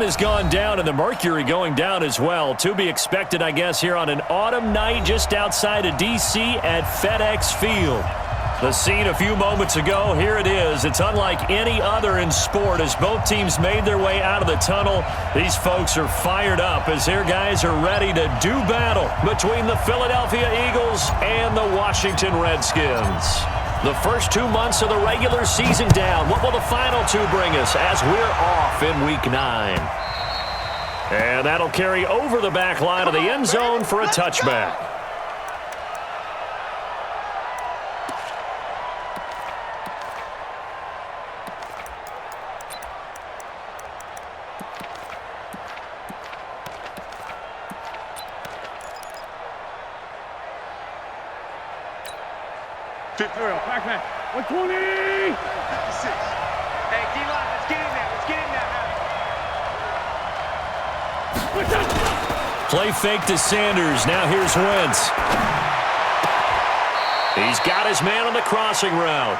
Has gone down, and the mercury going down as well. To be expected, I guess, here on an autumn night just outside of D.C. at FedEx Field. The scene a few moments ago, here it is. It's unlike any other in sport as both teams made their way out of the tunnel. These folks are fired up as their guys are ready to do battle between the Philadelphia Eagles and the Washington Redskins. The first 2 months of the regular season down. What will the final two bring us as we're off in Week 9? And that'll carry over the back line of the end zone for a touchback. Backman, 120! 56. Hey, D-line, let's get in there. Let's get in there. Play fake to Sanders. Now here's Wentz. He's got his man on the crossing route.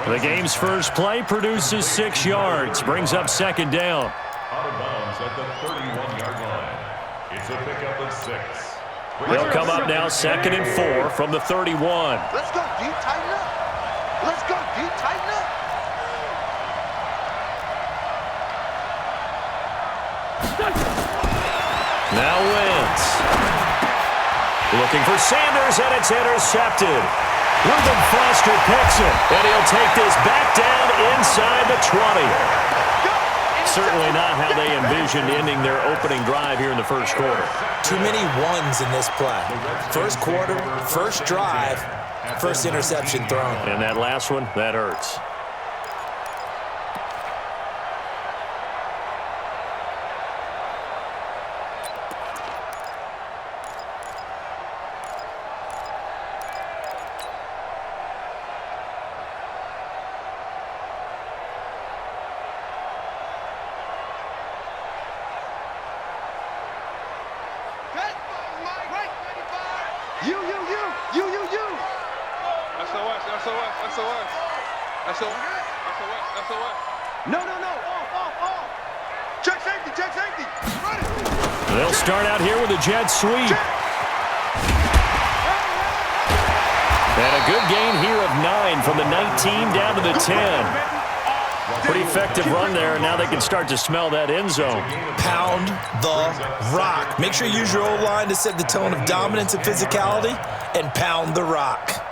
The game's first play produces 6 yards. Brings up second down. Out of bounds at the 31-yard line. It's a pickup of 6. They'll come up now 2nd and 4 from the 31. Let's go, D. Tighten up. Let's go, D. Tighten up. Now Wentz. Looking for Sanders, and it's intercepted. Reuben Foster picks it, and he'll take this back down inside the 20. Certainly not how they envisioned ending their opening drive here in the first quarter. Too many ones in this play. First quarter, first drive, first interception thrown. And that last one, that hurts. No. Off. Check safety. Run it. They'll start out here with a jet sweep. And a good gain here of 9 from the 19 down to the 10. Pretty effective run there, and now they can start to smell that end zone. Pound the rock. Make sure you use your O-line to set the tone of dominance and physicality, and pound the rock.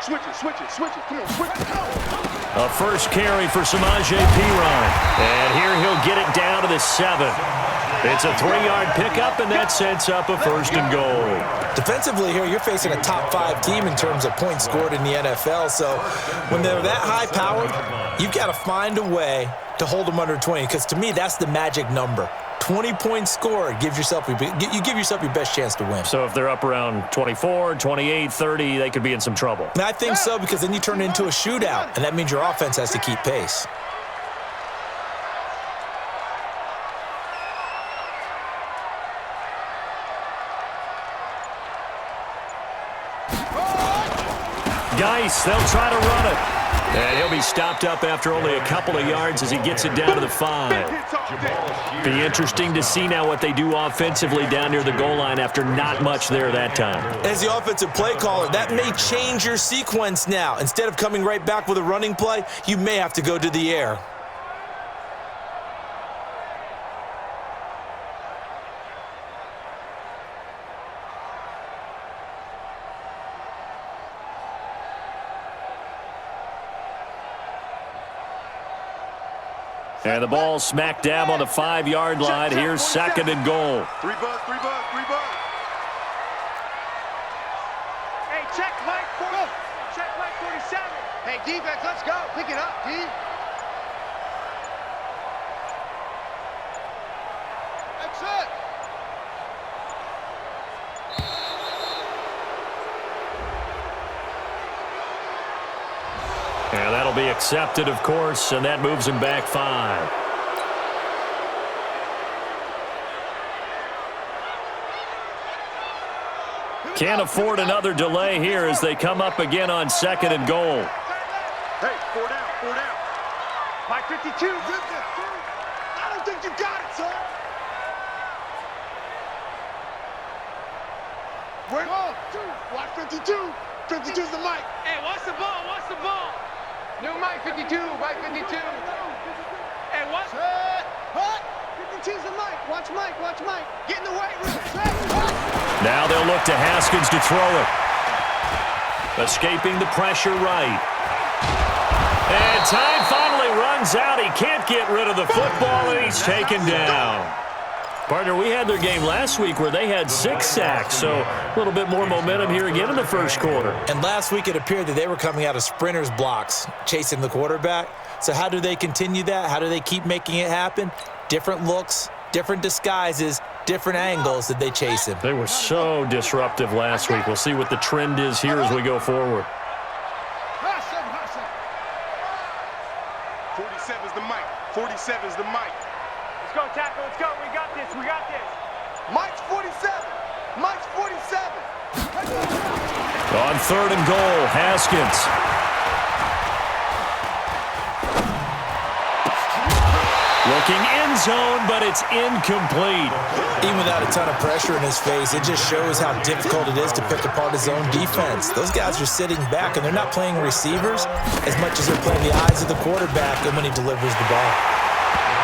Switch it. Come on, switch it. A first carry for Samaje Perine. And here he'll get it down to the 7. It's a 3-yard pickup, and that sets up a 1st and goal. Defensively here, you're facing a top 5 team in terms of points scored in the NFL. So when they're that high-powered, you've got to find a way to hold them under 20. Because to me, that's the magic number. 20 points scored, you give yourself your best chance to win. So if they're up around 24, 28, 30, they could be in some trouble. And I think so, because then you turn it into a shootout, and that means your offense has to keep pace. Geis, they'll try to run it. And he'll be stopped up after only a couple of yards as he gets it down to the 5. Be interesting to see now what they do offensively down near the goal line after not much there that time. As the offensive play caller, that may change your sequence now. Instead of coming right back with a running play, you may have to go to the air. And the ball smack dab on the 5-yard line. Here's 2nd and goal. 3 bucks. Hey, check Mike 47. Hey, defense, let's go. Pick it up, D. Exit. And that'll be accepted, of course, and that moves him back 5. Can't afford another delay here as they come up again on 2nd and goal. Hey, 4 down, 4 down. Mike 52. I don't think you got it, son. We're on. Watch 52. 52's the mic. Hey, watch the ball, watch the ball. New Mike 52, Mike 52. Hey, watch. Hut. 52's the mic. Watch Mike, watch Mike. Get in the weight room. Now they'll look to Haskins to throw it. Escaping the pressure right. And time finally runs out. He can't get rid of the football, and he's taken down. Partner, we had their game last week where they had 6 sacks, so a little bit more momentum here again in the first quarter. And last week it appeared that they were coming out of sprinters blocks, chasing the quarterback. So how do they continue that? How do they keep making it happen? Different looks, different disguises, different angles that they chase him. They were so disruptive last week. We'll see what the trend is here as we go forward. 47's the mic. 47's the mic. Let's go, tackle, let's go. We got this, we got this. Mike's 47. Mike's 47. On 3rd and goal, Haskins. Looking end zone, but it's incomplete. Even without a ton of pressure in his face, it just shows how difficult it is to pick apart his own defense. Those guys are sitting back, and they're not playing receivers as much as they're playing the eyes of the quarterback and when he delivers the ball.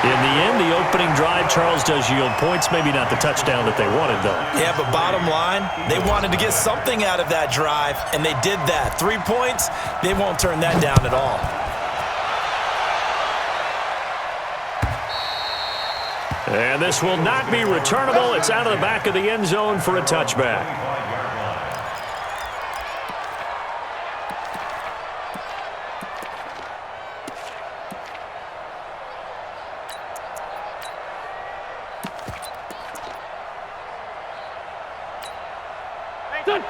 In the end, the opening drive, Charles, does yield points. Maybe not the touchdown that they wanted, though. Yeah, but bottom line, they wanted to get something out of that drive, and they did that. 3 points, they won't turn that down at all. And this will not be returnable. It's out of the back of the end zone for a touchback.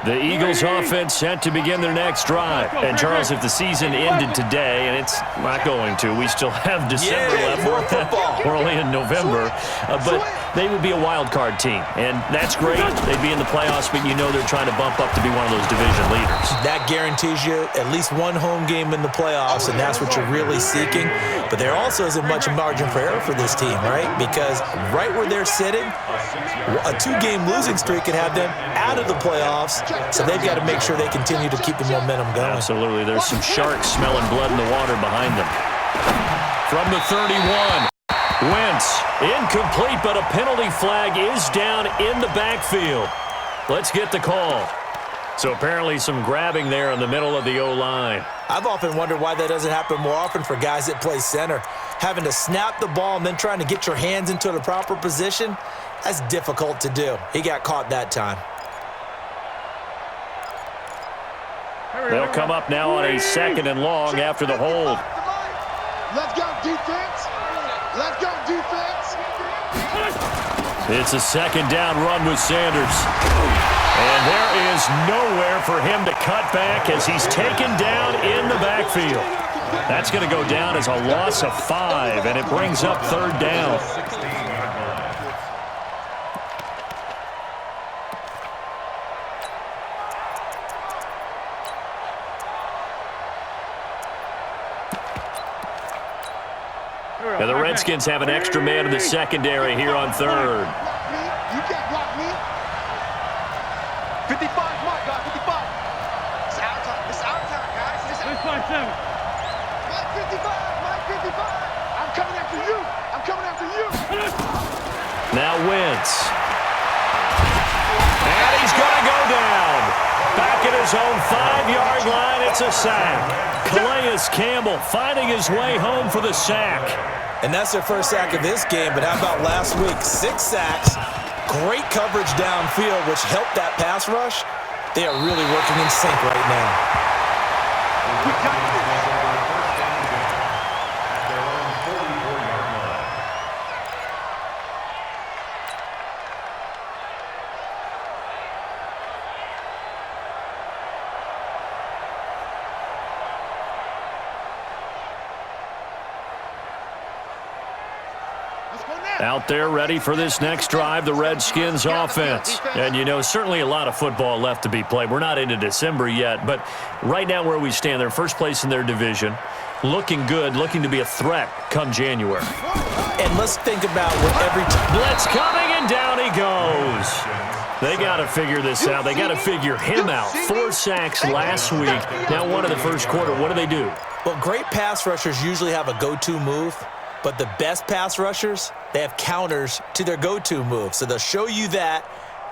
The Eagles offense set to begin their next drive. And, Charles, if the season ended today, and it's not going to, we still have December left. We're only in November. But they would be a wild card team. And that's great. They'd be in the playoffs, but you know they're trying to bump up to be one of those division leaders. That guarantees you at least one home game in the playoffs, and that's what you're really seeking. But there also isn't much margin for error for this team, right? Because right where they're sitting, a 2-game losing streak could have them out of the playoffs. So they've got to make sure they continue to keep the momentum going. Absolutely. There's some sharks smelling blood in the water behind them. From the 31, Wentz, incomplete, but a penalty flag is down in the backfield. Let's get the call. So apparently some grabbing there in the middle of the O-line. I've often wondered why that doesn't happen more often for guys that play center. Having to snap the ball and then trying to get your hands into the proper position, that's difficult to do. He got caught that time. They'll come up now on a 2nd and long after the hold. Let's go, defense. Let's go, defense. It's a 2nd down run with Sanders. And there is nowhere for him to cut back as he's taken down in the backfield. That's going to go down as a loss of 5, and it brings up 3rd down. Now the Redskins have an extra man in the secondary here on 3rd. You can't block me. 55, Mike, 55. It's our time. It's our time, guys. It's our time. Mike 55, Mike 55. I'm coming after you. I'm coming after you. Now Wentz. And he's going to go down. Back at his own 5-yard line, it's a sack. Calais Campbell finding his way home for the sack. And that's their first sack of this game, but how about last week? 6 sacks, great coverage downfield, which helped that pass rush. They are really working in sync right now. Let's go Out there ready for this next drive, the Redskins offense. And, you know, certainly a lot of football left to be played. We're not into December yet, but right now where we stand, they're first place in their division. Looking good, looking to be a threat come January. And let's think about what every blitz coming, and down he goes. They got to figure this out. They got to figure him out. 4 sacks last week. Now one in the first quarter. What do? Well, great pass rushers usually have a go-to move, but the best pass rushers, they have counters to their go-to move. So they'll show you that.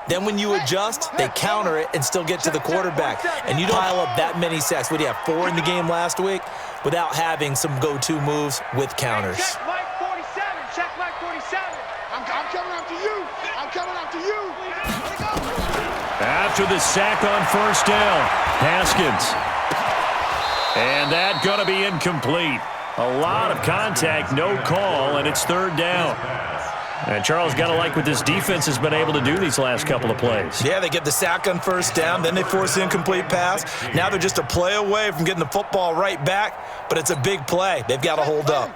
Then when you adjust, they counter it and still get to the quarterback. And you don't pile up that many sacks. What do you have, 4 in the game last week? Without having some go-to moves with counters. Check Mike 47. Check Mike 47. I'm coming after you. I'm coming after you. After the sack on first down, Haskins. And that going to be incomplete. A lot of contact, no call, and it's third down. And Charles, got to like what this defense has been able to do these last couple of plays. Yeah, they get the sack on first down, then they force the incomplete pass. Now they're just a play away from getting the football right back, but it's a big play. They've got to hold up.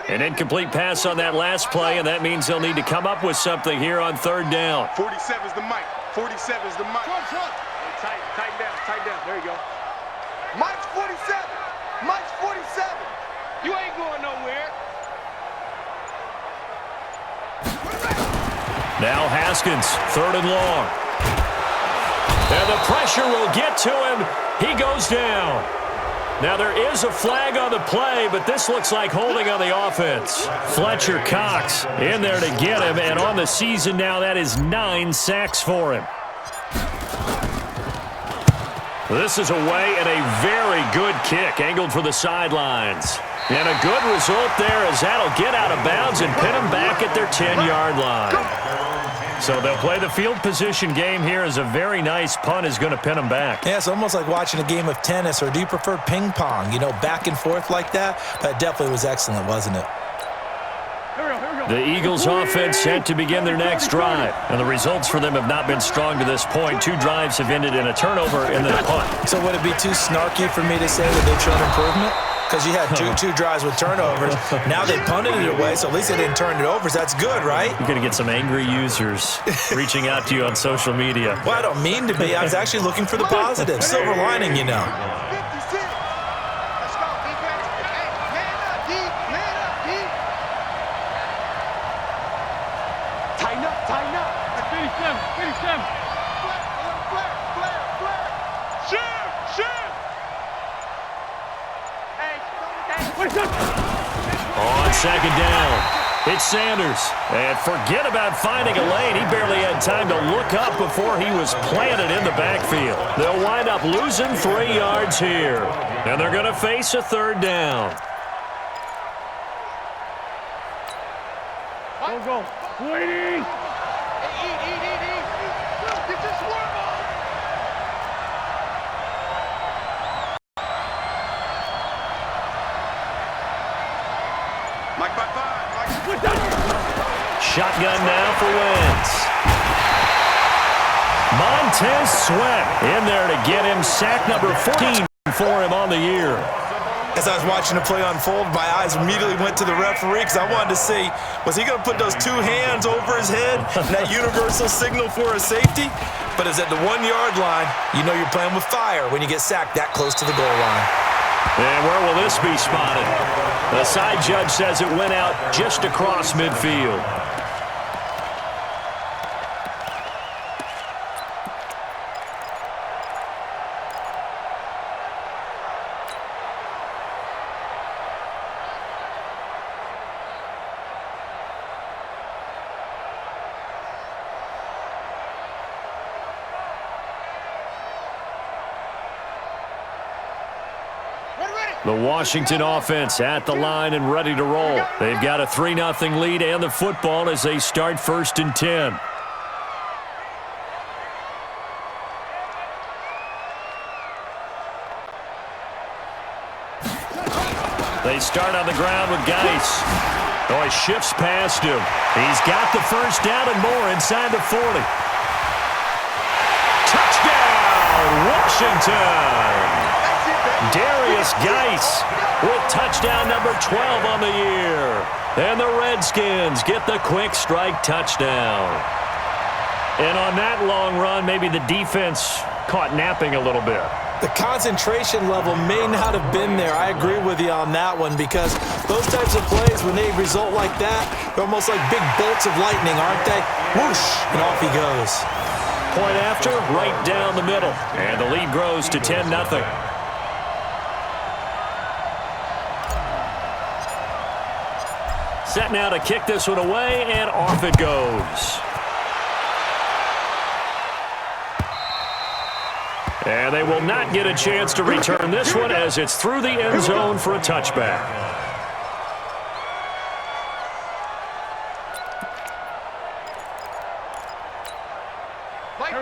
An incomplete pass on that last play, and that means they'll need to come up with something here on third down. 47 is the mic. 47 is the mic. Tighten down. There you go. Mike's 47. Mike's 47. You ain't going nowhere. Now Haskins, third and long. And the pressure will get to him. He goes down. Now there is a flag on the play, but this looks like holding on the offense. Fletcher Cox in there to get him, and on the season now that is 9 sacks for him. This is away and a very good kick, angled for the sidelines. And a good result there as that'll get out of bounds and pin them back at their 10-yard line. So they'll play the field position game here as a very nice punt is going to pin them back. Yeah, it's almost like watching a game of tennis, or do you prefer ping pong? You know, back and forth like that? That definitely was excellent, wasn't it? The Eagles offense set to begin their next drive. And the results for them have not been strong to this point. 2 drives have ended in a turnover and then a punt. So would it be too snarky for me to say that they've shown improvement? Because you had two drives with turnovers. Now they punted it away, so at least they didn't turn it over. So that's good, right? You're going to get some angry users reaching out to you on social media. Well, I don't mean to be. I was actually looking for the positive. Silver lining, you know. 56. Let's go, defense. Hey, man up, D. Man up, D. Tighten up. 57. Flare. Shoot. On second down, it's Sanders. And forget about finding a lane. He barely had time to look up before he was planted in the backfield. They'll wind up losing 3 yards here. And they're going to face a third down. Go. Waiting. Eat. Get this work on. Mike by 5. Shotgun now for Wentz. Montez Sweat in there to get him sack number 14 for him on the year. As I was watching the play unfold, my eyes immediately went to the referee because I wanted to see, was he going to put those 2 hands over his head, that universal signal for a safety? But it's at the 1-yard line. You know you're playing with fire when you get sacked that close to the goal line. And where will this be spotted? The side judge says it went out just across midfield. The Washington offense at the line and ready to roll. They've got a 3-0 lead and the football as they start 1st and 10. They start on the ground with Geis. Oh, he shifts past him. He's got the first down and more inside the 40. Touchdown, Washington! Darius Geis with touchdown number 12 on the year. And the Redskins get the quick strike touchdown. And on that long run, maybe the defense caught napping a little bit. The concentration level may not have been there. I agree with you on that one because those types of plays, when they result like that, they're almost like big bolts of lightning, aren't they? Whoosh, and off he goes. Point after, right down the middle. And the lead grows to 10-0. Set now to kick this one away, and off it goes. And they will not get a chance to return this one as it's through the end zone for a touchback.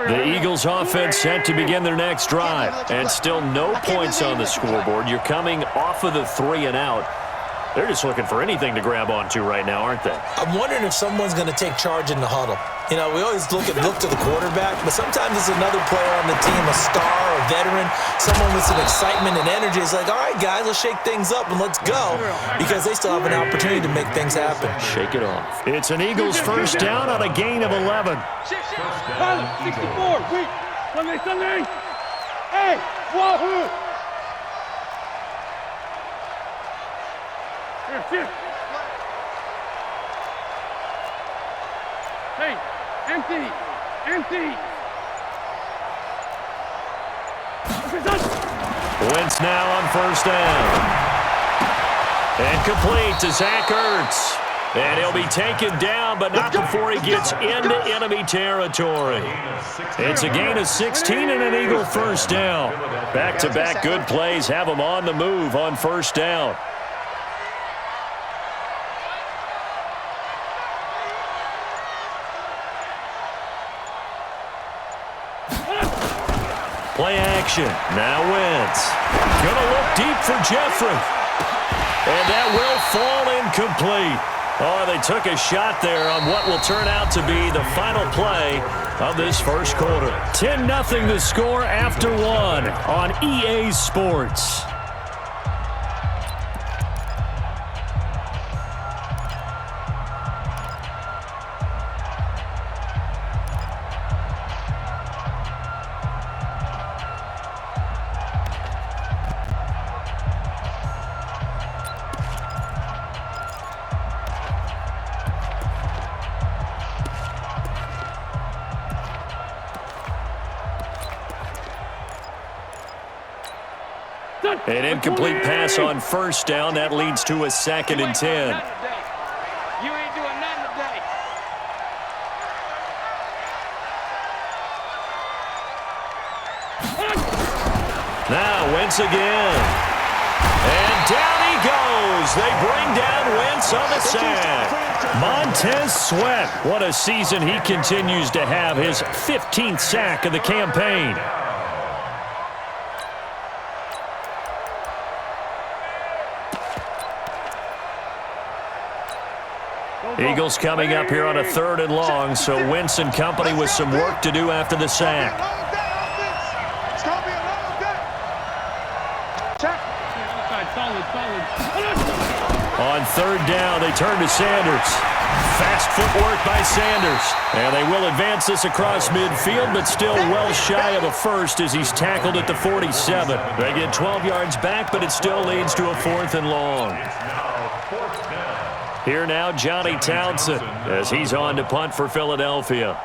The Eagles offense set to begin their next drive, and still no points on the scoreboard. You're coming off of the 3-and-out. They're just looking for anything to grab onto right now, aren't they? I'm wondering if someone's going to take charge in the huddle. You know, we always look to the quarterback, but sometimes it's another player on the team, a star, a veteran, someone with some excitement and energy. It's like, all right, guys, let's shake things up and let's go because they still have an opportunity to make things happen. Shake it off. It's an Eagles first down on a gain of 11. 64, wait, Sunday. Hey, wahoo! Here. Hey, empty. Wentz now on first down. And complete to Zach Ertz. And he'll be taken down, but not before he gets into enemy territory. It's a gain of 16 and an Eagle first down. Back-to-back good plays have him on the move on first down. Play action. Now Wentz. Gonna look deep for Jeffrey. And that will fall incomplete. Oh, they took a shot there on what will turn out to be the final play of this first quarter. 10-0 the score after one on EA Sports. An incomplete pass on first down. That leads to a 2nd and 10. You ain't doing nothing today. Now Wentz again. And down he goes. They bring down Wentz on the sack. Montez Sweat. What a season he continues to have. His 15th sack of the campaign. Eagles coming up here on a 3rd and long, so Wentz and company with some work to do after the sack. It's going to be a long day. Check. On 3rd down, they turn to Sanders. Fast footwork by Sanders. And they will advance this across midfield, but still well shy of a first as he's tackled at the 47. They get 12 yards back, but it still leads to a 4th and long. Here now, Johnny Townsend, as he's on to punt for Philadelphia.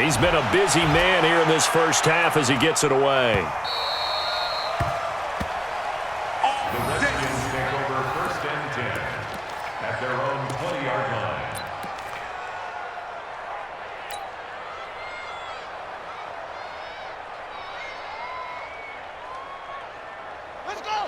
He's been a busy man here in this first half as he gets it away. The Redskins take over 1st and 10 at their own 20-yard line.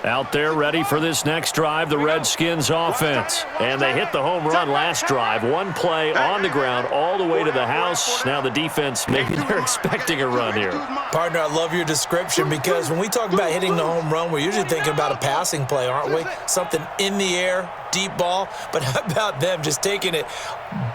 Out there ready for this next drive, the Redskins offense. And they hit the home run last drive. One play on the ground all the way to the house. Now the defense, maybe they're expecting a run here. Partner, I love your description because when we talk about hitting the home run, we're usually thinking about a passing play, aren't we? Something in the air, deep ball, but how about them just taking it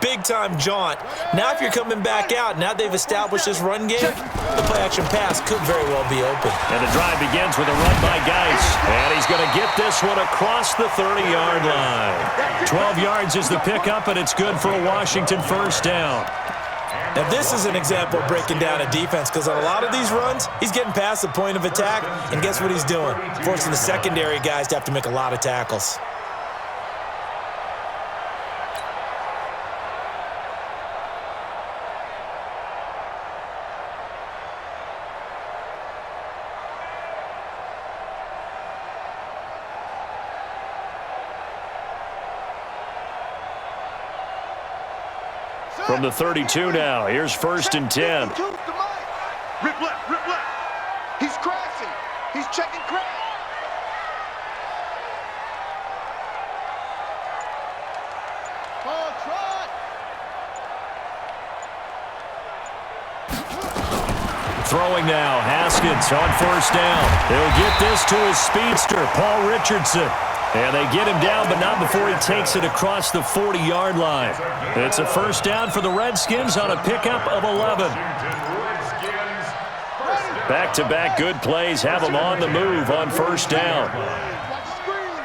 big-time jaunt? Now if you're coming back out, now they've established this run game, the play-action pass could very well be open. And the drive begins with a run by Geis. And he's going to get this one across the 30-yard line. 12 yards is the pickup, and it's good for a Washington first down. Now, this is an example of breaking down a defense because on a lot of these runs, he's getting past the point of attack, and guess what he's doing? Forcing the secondary guys to have to make a lot of tackles. From the 32 now, here's 1st and 10. Rip left, rip left. He's crashing. He's checking crash. Oh, trot. Throwing now, Haskins on 1st down. He'll get this to his speedster, Paul Richardson. And they get him down, but not before he takes it across the 40-yard line. It's a first down for the Redskins on a pickup of 11. Back-to-back good plays have them on the move on 1st down. Watch the screen.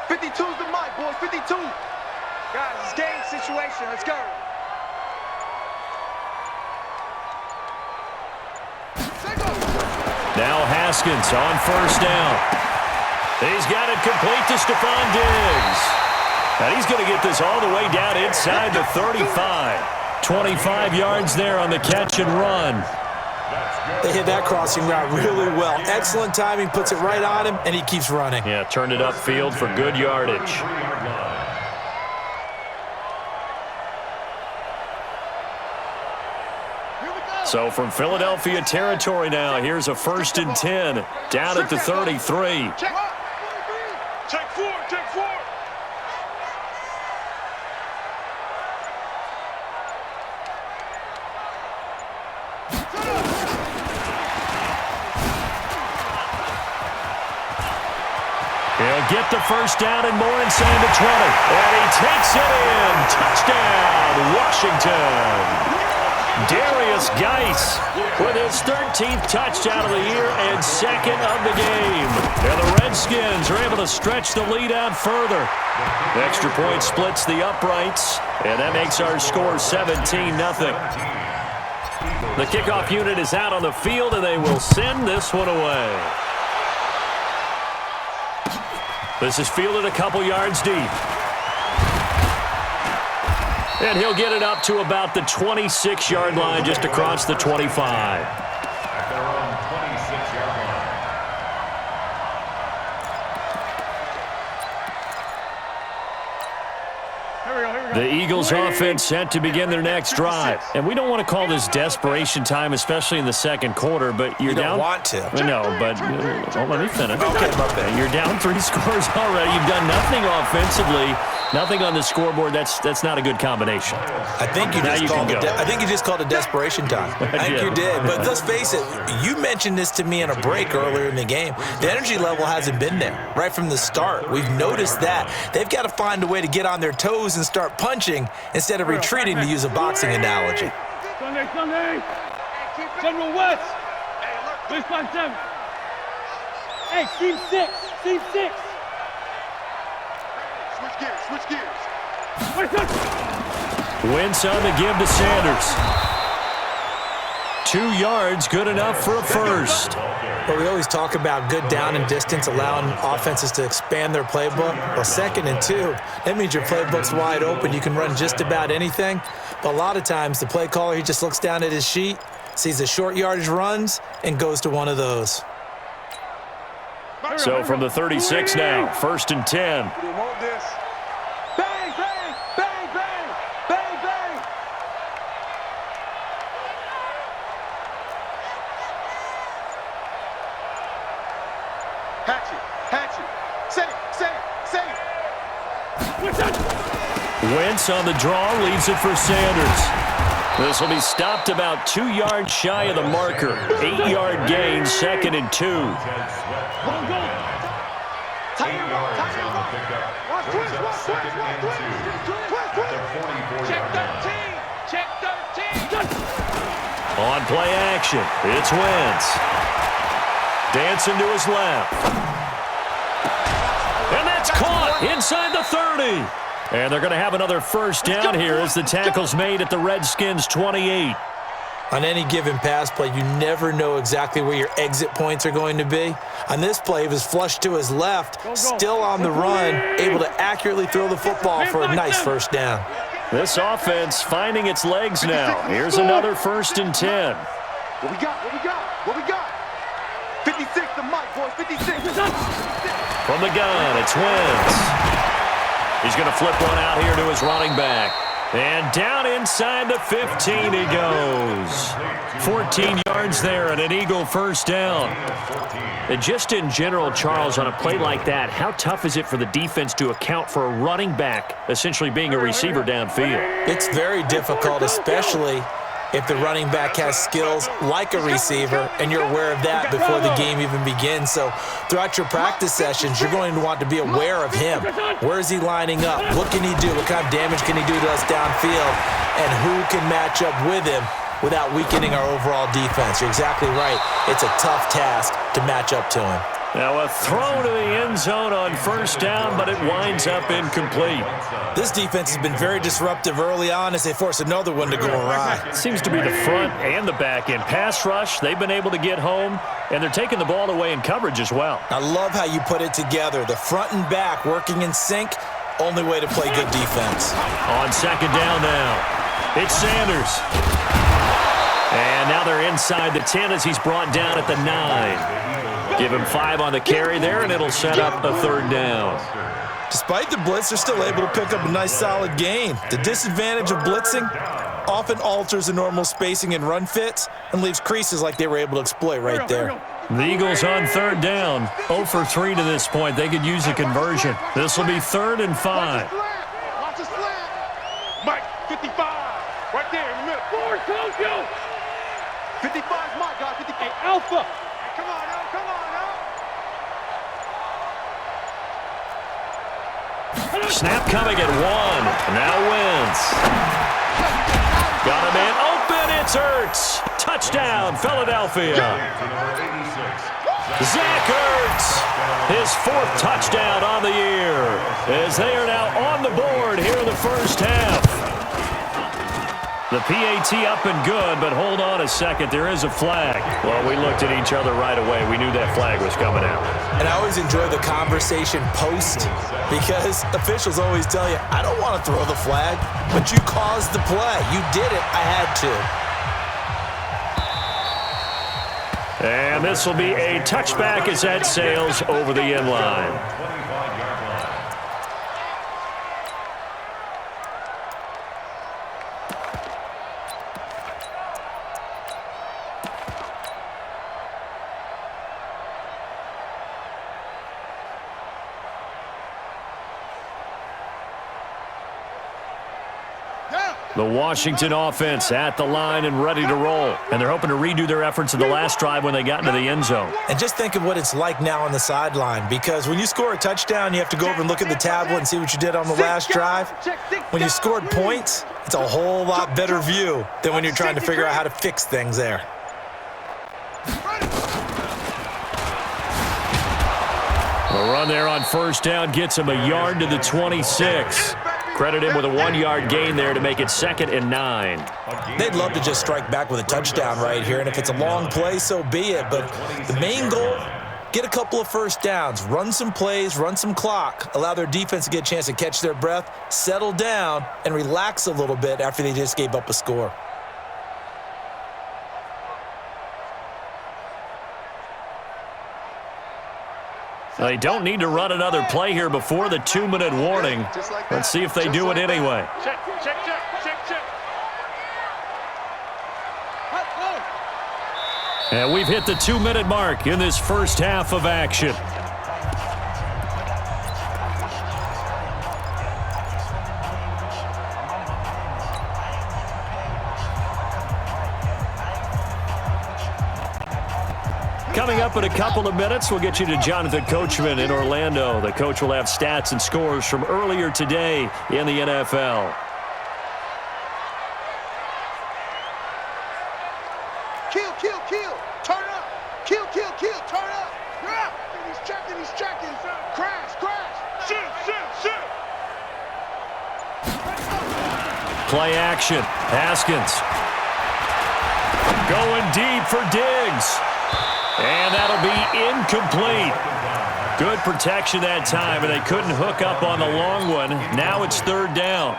52's the mic, boys. 52. Guys, it's game situation. Let's go. Now Haskins on 1st down. He's got it complete to Stephon Diggs. And he's going to get this all the way down inside the 35. 25 yards there on the catch and run. They hit that crossing route really well. Excellent timing, puts it right on him, and he keeps running. Yeah, turned it upfield for good yardage. So from Philadelphia territory now, here's a 1st and 10 down at the 33. Take 4, take 4. He'll get the first down and more inside the 20. And he takes it in. Touchdown, Washington. Darius Geis with his 13th touchdown of the year and 2nd of the game. And the Redskins are able to stretch the lead out further. The extra point splits the uprights, and that makes our score 17-0. The kickoff unit is out on the field, and they will send this one away. This is fielded a couple yards deep. And he'll get it up to about the 26-yard line, just across the 25. At their own 26-yard line. The Eagles offense set to begin their next drive. And we don't want to call this desperation time, especially in the second quarter, but you're down. You don't want to. No, but don't let me finish. Okay, my bad. You're down 3 scores already. You've done nothing offensively, nothing on the scoreboard. That's not a good combination. I think you just called it desperation time. I think you did. But let's face it, you mentioned this to me in a break earlier in the game. The energy level hasn't been there right from the start. We've noticed that. They've got to find a way to get on their toes and start punching instead of retreating, to use a boxing analogy. Sunday. General West. 357. Hey, team 6. Team 6. Switch gears. Wentz on the give to Sanders. 2 yards, good enough for a first. But we always talk about good down and distance, allowing offenses to expand their playbook. Well, 2nd and 2, that means your playbook's wide open. You can run just about anything. But a lot of times, the play caller, he just looks down at his sheet, sees the short yardage runs, and goes to one of those. So from the 36 now, 1st and 10. We want this. Bang, bang, bang, bang, bang, bang. Hatchet. Set it. Wentz on the draw, leaves it for Sanders. This will be stopped about 2 yards shy of the marker. 8-yard gain, 2nd and 2. Tighten him up. brings up second and 2 at their 44-yard line. Check 13. On play action, it's Wentz. Dancing to his left. And that's caught inside the 30. And they're going to have another first down here as the tackle's made at the Redskins' 28. On any given pass play, you never know exactly where your exit points are going to be. On this play, he was flushed to his left, still on the run, able to accurately throw the football for a nice first down. This offense finding its legs now. Here's another 1st and 10. What we got? What we got? What we got? 56 to Mike, boys. 56. From the gun, it's Wentz. He's going to flip one out here to his running back. And down inside the 15 he goes. 14 yards there and an Eagle first down. And just in general, Charles, on a play like that, how tough is it for the defense to account for a running back essentially being a receiver downfield? It's very difficult, especially if the running back has skills like a receiver, and you're aware of that before the game even begins. So throughout your practice sessions, you're going to want to be aware of him. Where is he lining up? What can he do? What kind of damage can he do to us downfield? And who can match up with him without weakening our overall defense? You're exactly right. It's a tough task to match up to him. Now a throw to the end zone on first down, but it winds up incomplete. This defense has been very disruptive early on as they force another one to go awry. It seems to be the front and the back end. Pass rush, they've been able to get home, and they're taking the ball away in coverage as well. I love how you put it together. The front and back working in sync, only way to play good defense. On second down now, it's Sanders. And now they're inside the 10 as he's brought down at the 9. Give him 5 on the carry there, and it'll set up a 3rd down. Despite the blitz, they're still able to pick up a nice solid gain. The disadvantage of blitzing often alters the normal spacing and run fits and leaves creases like they were able to exploit right there. The Eagles on 3rd down. 0 for 3 to this point. They could use a conversion. This will be 3rd and 5. Watch the slant. Mike, 55. Right there in the middle. Forward, close you. 55 is Mike, guys. 55. Hey, Alpha. Come on, now. Come on, now. Snap coming at 1. Now Wentz. Got a man open. It's Ertz. Touchdown, Philadelphia. Zach Ertz. His 4th touchdown on the year. As they are now on the board here in the first half. The PAT up and good, but hold on a second. There is a flag. Well, we looked at each other right away. We knew that flag was coming out. And I always enjoy the conversation post because officials always tell you, I don't want to throw the flag, but you caused the play. You did it. I had to. And this will be a touchback as that sails over the end line. The Washington offense at the line and ready to roll. And they're hoping to redo their efforts in the last drive when they got into the end zone. And just think of what it's like now on the sideline, because when you score a touchdown, you have to go over and look at the tablet and see what you did on the last drive. When you scored points, it's a whole lot better view than when you're trying to figure out how to fix things there. The run there on first down gets him a yard to the 26. Credit him with a 1-yard gain there to make it 2nd and 9. They'd love to just strike back with a touchdown right here, and if it's a long play, so be it. But the main goal, get a couple of first downs, run some plays, run some clock, allow their defense to get a chance to catch their breath, settle down, and relax a little bit after they just gave up a score. They don't need to run another play here before the 2-minute warning. Let's see if they do it anyway. Check. And we've hit the 2-minute mark in this first half of action. Coming up in a couple of minutes, we'll get you to Jonathan Coachman in Orlando. The coach will have stats and scores from earlier today in the NFL. Kill, kill, kill. Turn up. Kill, kill, kill. Turn up. Yeah. He's checking, he's checking. Crash, crash. Shoot, shoot, shoot. Play action. Haskins. Going deep for Diggs. And that'll be incomplete. Good protection that time, and they couldn't hook up on the long one. Now it's third down.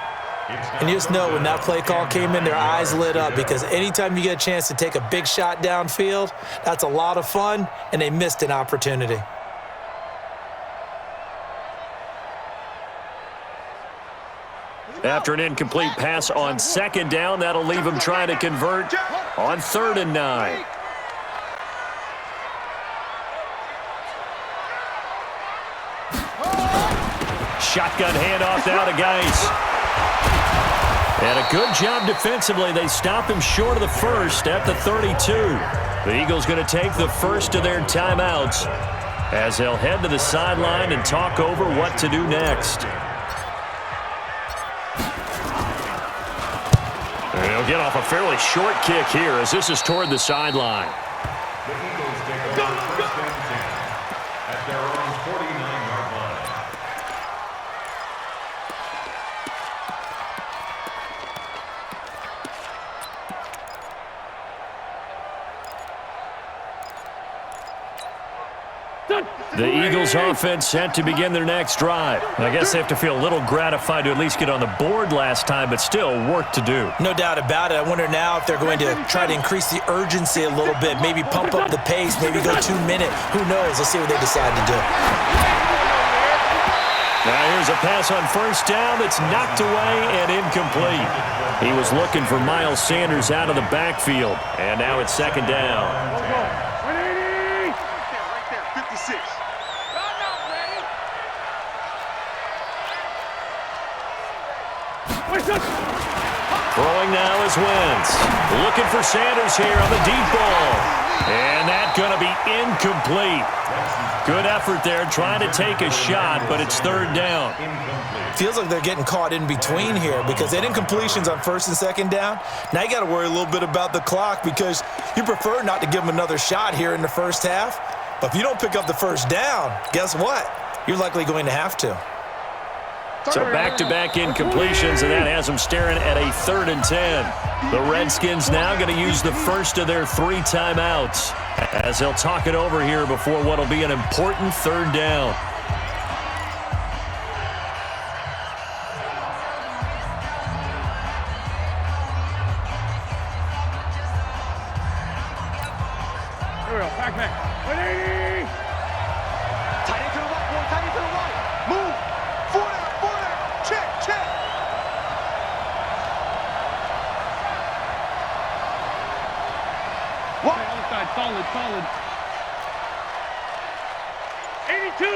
And you just know when that play call came in, their eyes lit up, because anytime you get a chance to take a big shot downfield, that's a lot of fun, and they missed an opportunity. After an incomplete pass on second down, that'll leave them trying to convert on 3rd and 9. Shotgun handoff now to Geis. And a good job defensively. They stop him short of the first at the 32. The Eagles going to take the first of their timeouts as they'll head to the sideline and talk over what to do next. And he'll get off a fairly short kick here as this is toward the sideline. The Eagles take over first and 10 at their own 49-yard line. The Eagles offense set to begin their next drive. I guess they have to feel a little gratified to at least get on the board last time, but still work to do. No doubt about it. I wonder now if they're going to try to increase the urgency a little bit, maybe pump up the pace, maybe go 2 minute. Who knows? Let's see what they decide to do. Now here's a pass on first down that's knocked away and incomplete. He was looking for Miles Sanders out of the backfield, and now it's second down. Right there, 56. Throwing now is Wentz. Looking for Sanders here on the deep ball. And that's going to be incomplete. Good effort there trying to take a shot, but it's third down. Feels like they're getting caught in between here because they had incompletions on first and second down. Now you got to worry a little bit about the clock because you prefer not to give them another shot here in the first half. But if you don't pick up the first down, guess what? You're likely going to have to. So back-to-back incompletions, and that has them staring at a 3rd and 10. The Redskins now going to use the first of their 3 timeouts as they'll talk it over here before what will be an important third down. Back. 180. Tight end to the right, boy. Tight end to the right. Move. 4 down. Check. What? Other side, solid. 82.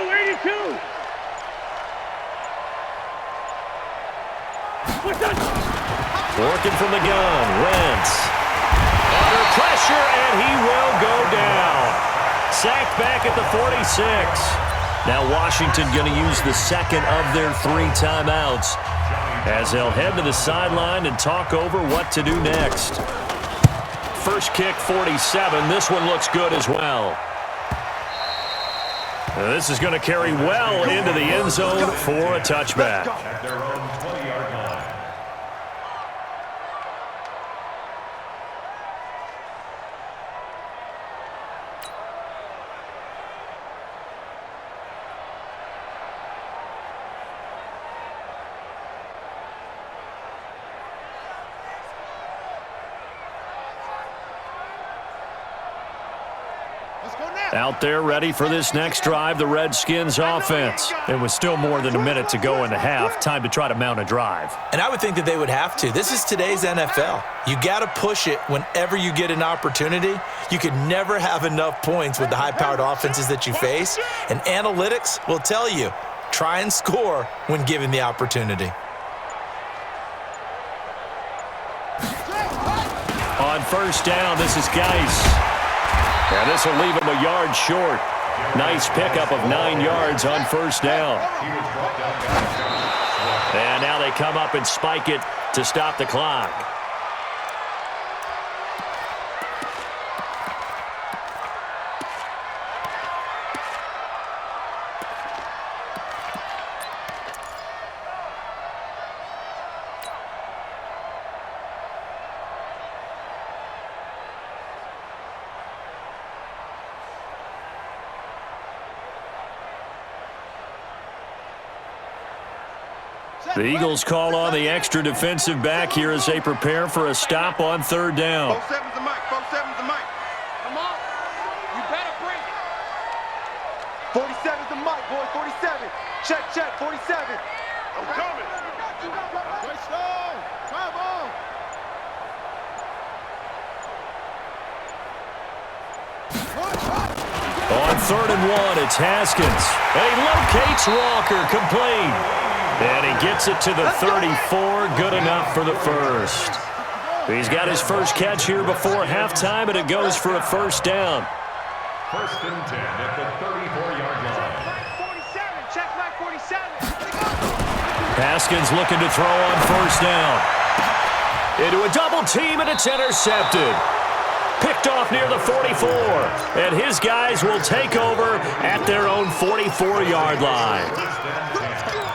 Working from the gun, Wentz. Under pressure, and he will go down. Sacked back at the 46. Now Washington going to use the second of their 3 timeouts as they'll head to the sideline and talk over what to do next. First kick, 47. This one looks good as well. This is going to carry well into the end zone for a touchback. At their own 20-yard line. Out there ready for this next drive, the Redskins offense. And with still more than a minute to go in the half, time to try to mount a drive. And I would think that they would have to. This is today's NFL. You got to push it whenever you get an opportunity. You can never have enough points with the high-powered offenses that you face. And analytics will tell you, try and score when given the opportunity. On first down, this is Geis. And this will leave him a yard short. Nice pickup of 9 yards on first down. And now they come up and spike it to stop the clock. The Eagles call on the extra defensive back here as they prepare for a stop on third down. 47's the mic. 47's the mic. Come on. You better bring it. 47's the mic, boy. 47. Check. 47. I'm coming. Switch on. Drive on. On 3rd and 1, it's Haskins. He locates Walker, complete. And he gets it to the 34, good enough for the first. He's got his first catch here before halftime, and it goes for a first down. 1st and 10 at the 34-yard line. 47. Check my 47. Haskins looking to throw on first down. Into a double team, and it's intercepted. Picked off near the 44, and his guys will take over at their own 44-yard line.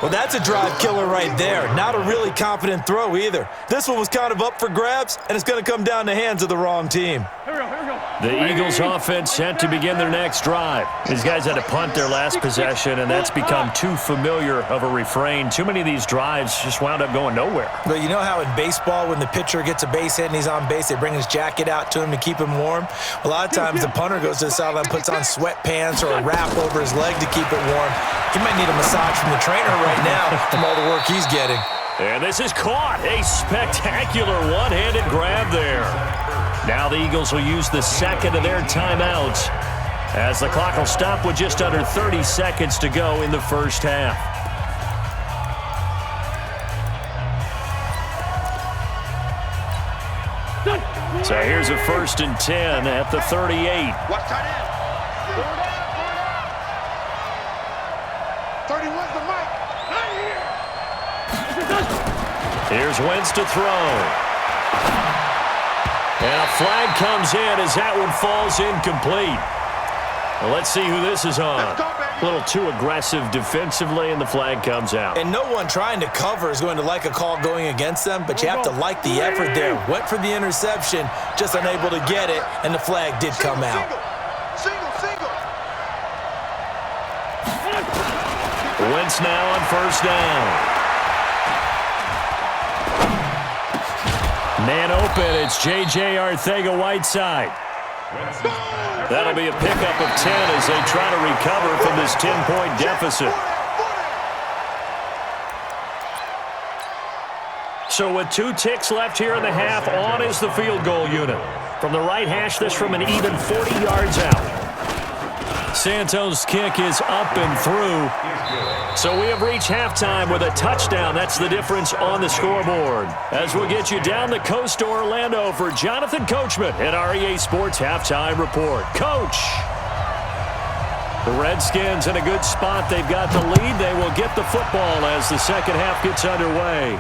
Well, that's a drive killer right there. Not a really confident throw either. This one was kind of up for grabs, and it's going to come down the hands of the wrong team. Here we go. The Eagles offense set to begin their next drive. These guys had to punt their last possession, and that's become too familiar of a refrain. Too many of these drives just wound up going nowhere. But you know how in baseball, when the pitcher gets a base hit and he's on base, they bring his jacket out to him to keep him warm? A lot of times the punter goes to the sideline, puts on sweatpants or a wrap over his leg to keep it warm. He might need a massage from the trainer right now from all the work he's getting. And this is caught. A spectacular one-handed grab there. Now the Eagles will use the second of their timeouts as the clock will stop with just under 30 seconds to go in the first half. So here's a 1st and 10 at the 38. Watch tight end. 31's the mic. Here's Wentz to throw. And a flag comes in as that one falls incomplete. Well, let's see who this is on. A little too aggressive defensively, and the flag comes out. And no one trying to cover is going to like a call going against them, but you have to like the effort there. Went for the interception, just unable to get it, and the flag did come out. Single. Wentz now on first down. Man open, it's J.J. Arcega-Whiteside. That'll be a pickup of 10 as they try to recover from this 10-point deficit. So with 2 ticks left here in the half, on is the field goal unit. From the right hash, this from an even 40 yards out. Santos' kick is up and through. So we have reached halftime with a touchdown. That's the difference on the scoreboard. As we'll get you down the coast to Orlando for Jonathan Coachman at our EA Sports Halftime Report. Coach! The Redskins in a good spot. They've got the lead. They will get the football as the second half gets underway.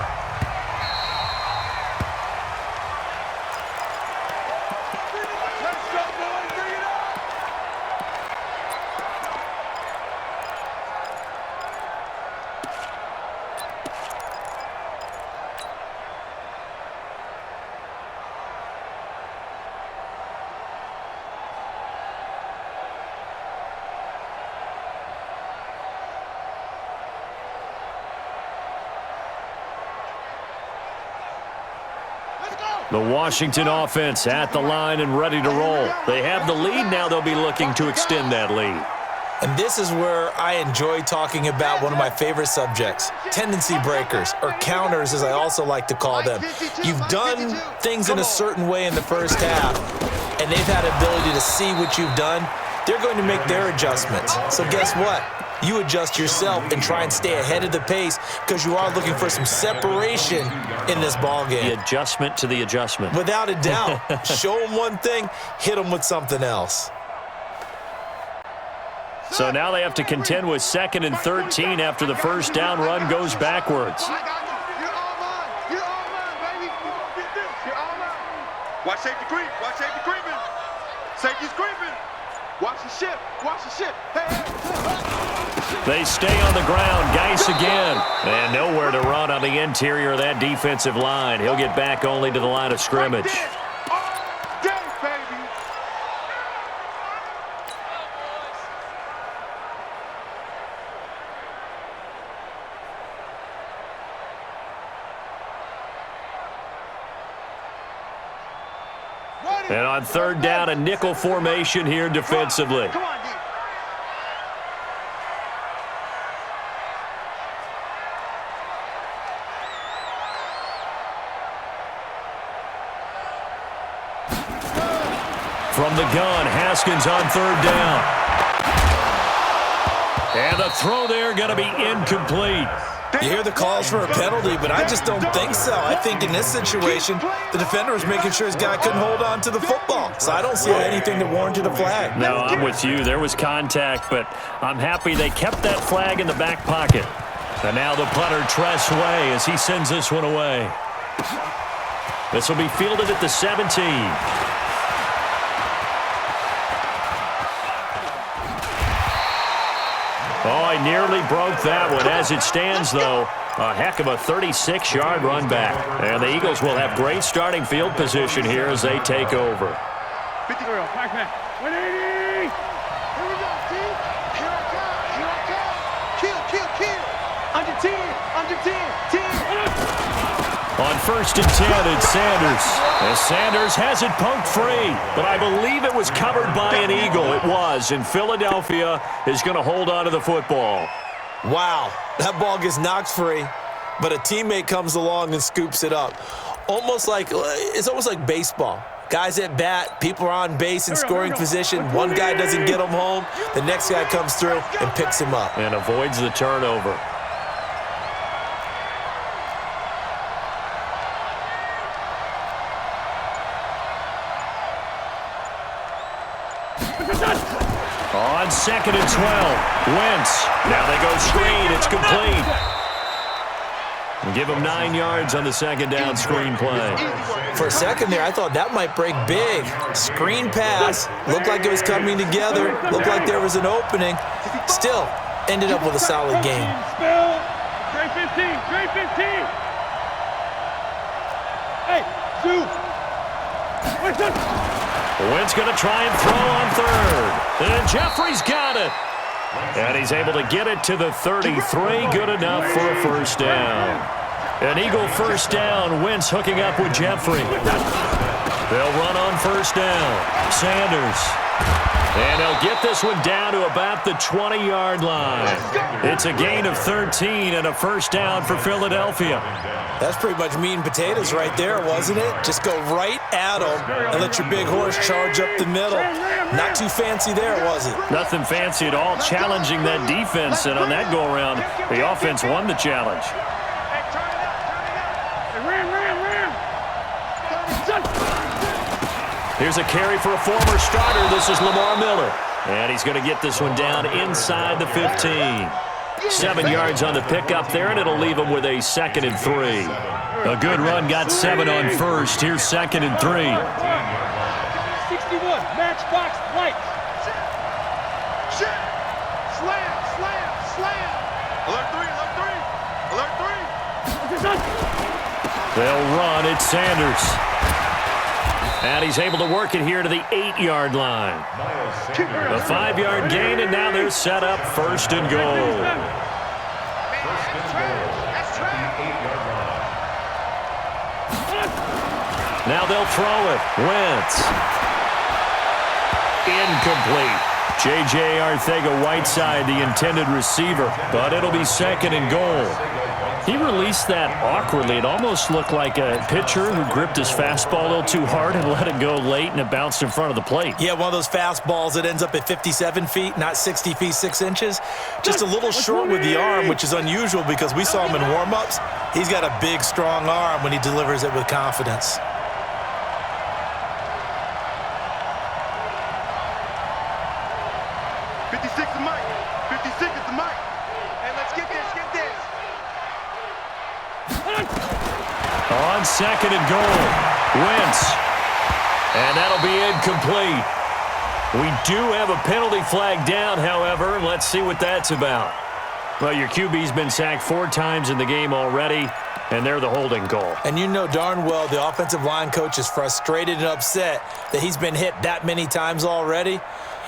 The Washington offense at the line and ready to roll. They have the lead. Now they'll be looking to extend that lead. And this is where I enjoy talking about one of my favorite subjects, tendency breakers, or counters as I also like to call them. You've done things in a certain way in the first half, and they've had ability to see what you've done. They're going to make their adjustments. So guess what? You adjust yourself and try and stay ahead of the pace because you are looking for some separation in this ball game. The adjustment to the adjustment. Without a doubt. Show them one thing, hit them with something else. So now they have to contend with 2nd and 13 after the first down run goes backwards. I got you. You're all mine. You're all mine, baby. You're all mine. Watch safety creep. Watch safety creeping. Safety's creeping. Watch the ship. Watch the ship. Hey, hey. They stay on the ground. Geis again. And nowhere to run on the interior of that defensive line. He'll get back only to the line of scrimmage. Right there. All day, baby. And on 3rd down, a nickel formation here defensively. Come on, D. From the gun, Haskins on 3rd down. And the throw there going to be incomplete. You hear the calls for a penalty, but I just don't think so. I think in this situation, the defender was making sure his guy couldn't hold on to the football. So I don't see anything that warranted a flag. No, I'm with you. There was contact, but I'm happy they kept that flag in the back pocket. And now the punter, Tress Way, as he sends this one away. This will be fielded at the 17. Oh, I nearly broke that one. As it stands, though, a heck of a 36-yard run back. And the Eagles will have great starting field position here as they take over. 50 girl. Back. 180. Here we go, D. Here I come. Here I come. Kill. Under 10. Under 10. 10. On 1st and 10, it's Sanders. As Sanders has it poked free, but I believe it was covered by an Eagle. It was, and Philadelphia is going to hold on to the football. Wow, that ball gets knocked free, but a teammate comes along and scoops it up. It's almost like baseball. Guys at bat, people are on base in scoring position. One guy doesn't get him home, the next guy comes through and picks him up. And avoids the turnover. On 2nd and 12, Wentz. Now they go screen. It's complete. Give him 9 yards on the 2nd down screen play. For a second there, I thought that might break big. Screen pass. Looked like it was coming together. Looked like there was an opening. Still, ended up with a solid game. Trey 15. Hey, shoot. Wentz going to try and throw on 3rd. And Jeffrey's got it. And he's able to get it to the 33. Good enough for a 1st down. An Eagle 1st down. Wentz hooking up with Jeffrey. They'll run on 1st down. Sanders. And he'll get this one down to about the 20-yard line. It's a gain of 13 and a 1st down for Philadelphia. That's pretty much meat and potatoes right there, wasn't it? Just go right at them and let your big horse charge up the middle. Not too fancy there, was it? Nothing fancy at all, challenging that defense. And on that go-around, the offense won the challenge. Here's a carry for a former starter. This is Lamar Miller. And he's going to get this one down inside the 15. 7 yards on the pickup there, and it'll leave him with a 2nd and 3. A good run got 7 on 1st. Here's 2nd and 3. 61, matchbox lights. Slam. Alert 3. They'll run. It's Sanders. And he's able to work it here to the 8-yard line. A 5-yard gain, and now they're set up 1st and goal. Now they'll throw it. Wentz. Incomplete. J.J. Arcega-Whiteside, the intended receiver, but it'll be 2nd and goal. He released that awkwardly. It almost looked like a pitcher who gripped his fastball a little too hard and let it go late, and it bounced in front of the plate. Yeah, one of those fastballs that ends up at 57 feet, not 60 feet, 6 inches. Just a little short with the arm, which is unusual because we saw him in warm-ups. He's got a big, strong arm when he delivers it with confidence. Mike. on second and goal. Wentz. And that'll be incomplete. We do have a penalty flag down, however. Let's see what that's about. Well, your QB's been sacked 4 times in the game already, and they're the holding call. And you know darn well the offensive line coach is frustrated and upset that he's been hit that many times already.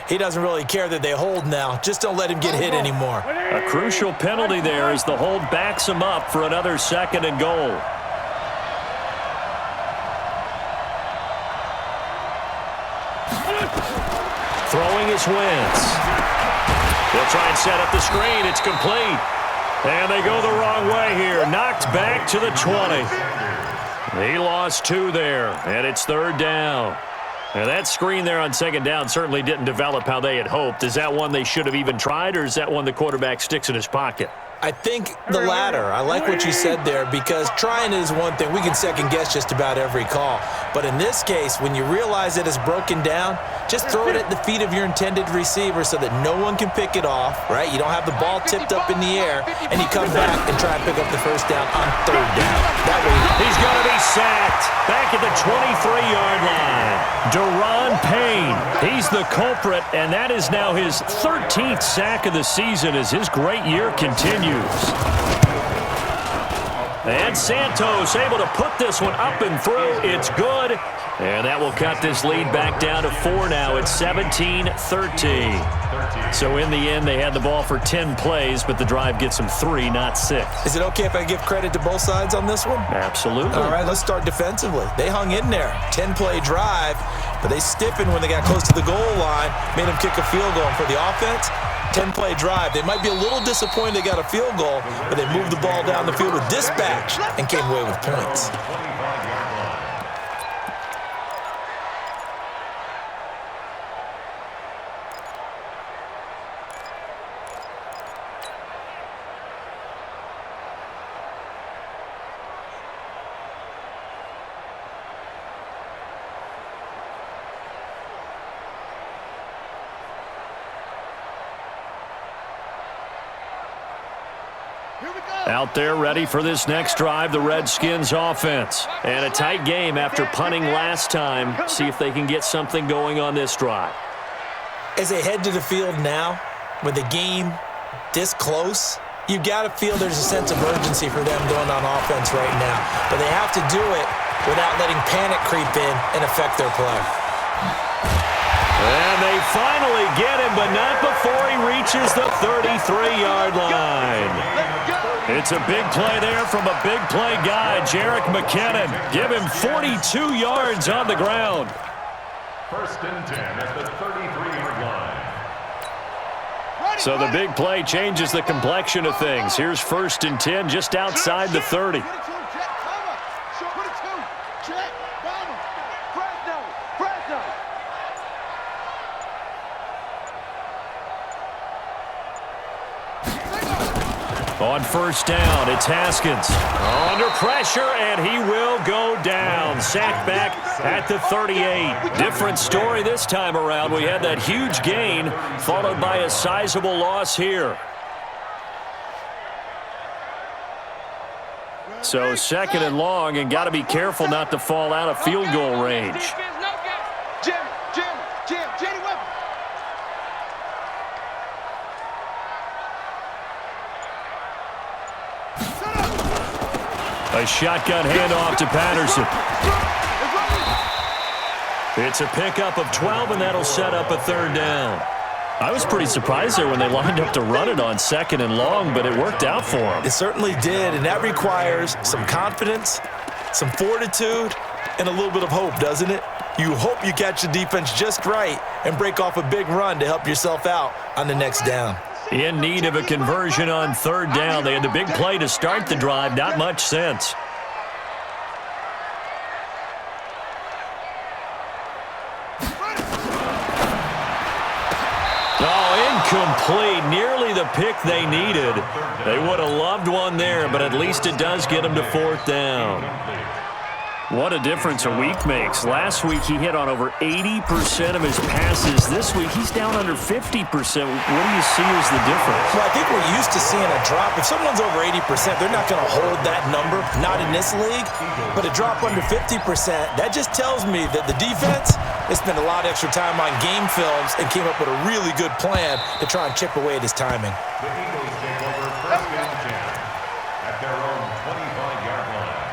He doesn't really care that they hold now. Just don't let him get hit anymore. A crucial penalty there as the hold backs him up for another second and goal. Throwing is Wentz. They'll try and set up the screen. It's complete. And they go the wrong way here. Knocked back to the 20. He lost 2 there, and it's 3rd down. Now that screen there on 2nd down certainly didn't develop how they had hoped. Is that one they should have even tried, or is that one the quarterback sticks in his pocket? I think the latter. I like what you said there because trying is one thing. We can second guess just about every call. But in this case, when you realize it is broken down, just throw it at the feet of your intended receiver so that no one can pick it off, right? You don't have the ball tipped up in the air, and you come back and try and pick up the 1st down on 3rd down. That way, he's going to be sacked back at the 23-yard line. Deron Payne, he's the culprit, and that is now his 13th sack of the season as his great year continues. And Santos able to put this one up and through. It's good. And that will cut this lead back down to 4 now. It's 17-13. So in the end, they had the ball for 10 plays, but the drive gets them 3, not 6. Is it okay if I give credit to both sides on this one? Absolutely. All right, let's start defensively. They hung in there. 10-play drive, but they stiffened when they got close to the goal line, made them kick a field goal. And for the offense, 10-play drive. They might be a little disappointed they got a field goal, but they moved the ball down the field with dispatch and came away with points. Out there ready for this next drive, the Redskins offense. And a tight game after punting last time. See if they can get something going on this drive. As they head to the field now, with the game this close, you've got to feel there's a sense of urgency for them going on offense right now. But they have to do it without letting panic creep in and affect their play. And they finally get him, but not before he reaches the 33-yard line. It's a big play there from a big play guy, Jerick McKinnon. Give him 42 yards on the ground. 1st and 10 at the 33-yard line. So the big play changes the complexion of things. Here's 1st and 10 just outside the 30. On 1st down, it's Haskins. Under pressure, and he will go down. Sacked back at the 38. Different story this time around. We had that huge gain, followed by a sizable loss here. So 2nd and long, and got to be careful not to fall out of field goal range. A shotgun handoff to Patterson. It's a pickup of 12, and that'll set up a 3rd down. I was pretty surprised there when they lined up to run it on 2nd and long, but it worked out for them. It certainly did, and that requires some confidence, some fortitude, and a little bit of hope, doesn't it? You hope you catch the defense just right and break off a big run to help yourself out on the next down. In need of a conversion on 3rd down. They had the big play to start the drive. Not much sense. Incomplete. Nearly the pick they needed. They would have loved one there, but at least it does get them to 4th down. What a difference a week makes. Last week, he hit on over 80% of his passes. This week, he's down under 50%. What do you see as the difference? Well, I think we're used to seeing a drop. If someone's over 80%, they're not going to hold that number, not in this league. But a drop under 50%, that just tells me that the defense, they spent a lot of extra time on game films and came up with a really good plan to try and chip away at his timing. The Eagles take over first and 10 at their own 25-yard line.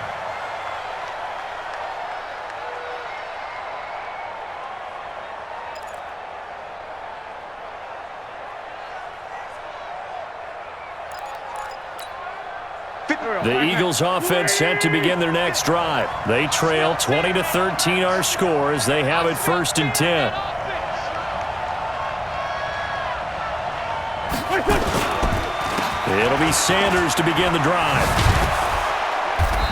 The Eagles offense set to begin their next drive. They trail 20-13 our score as they have it first and 10. It'll be Sanders to begin the drive.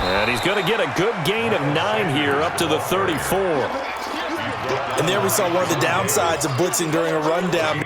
And he's going to get a good gain of 9 here up to the 34. And there we saw one of the downsides of blitzing during a rundown.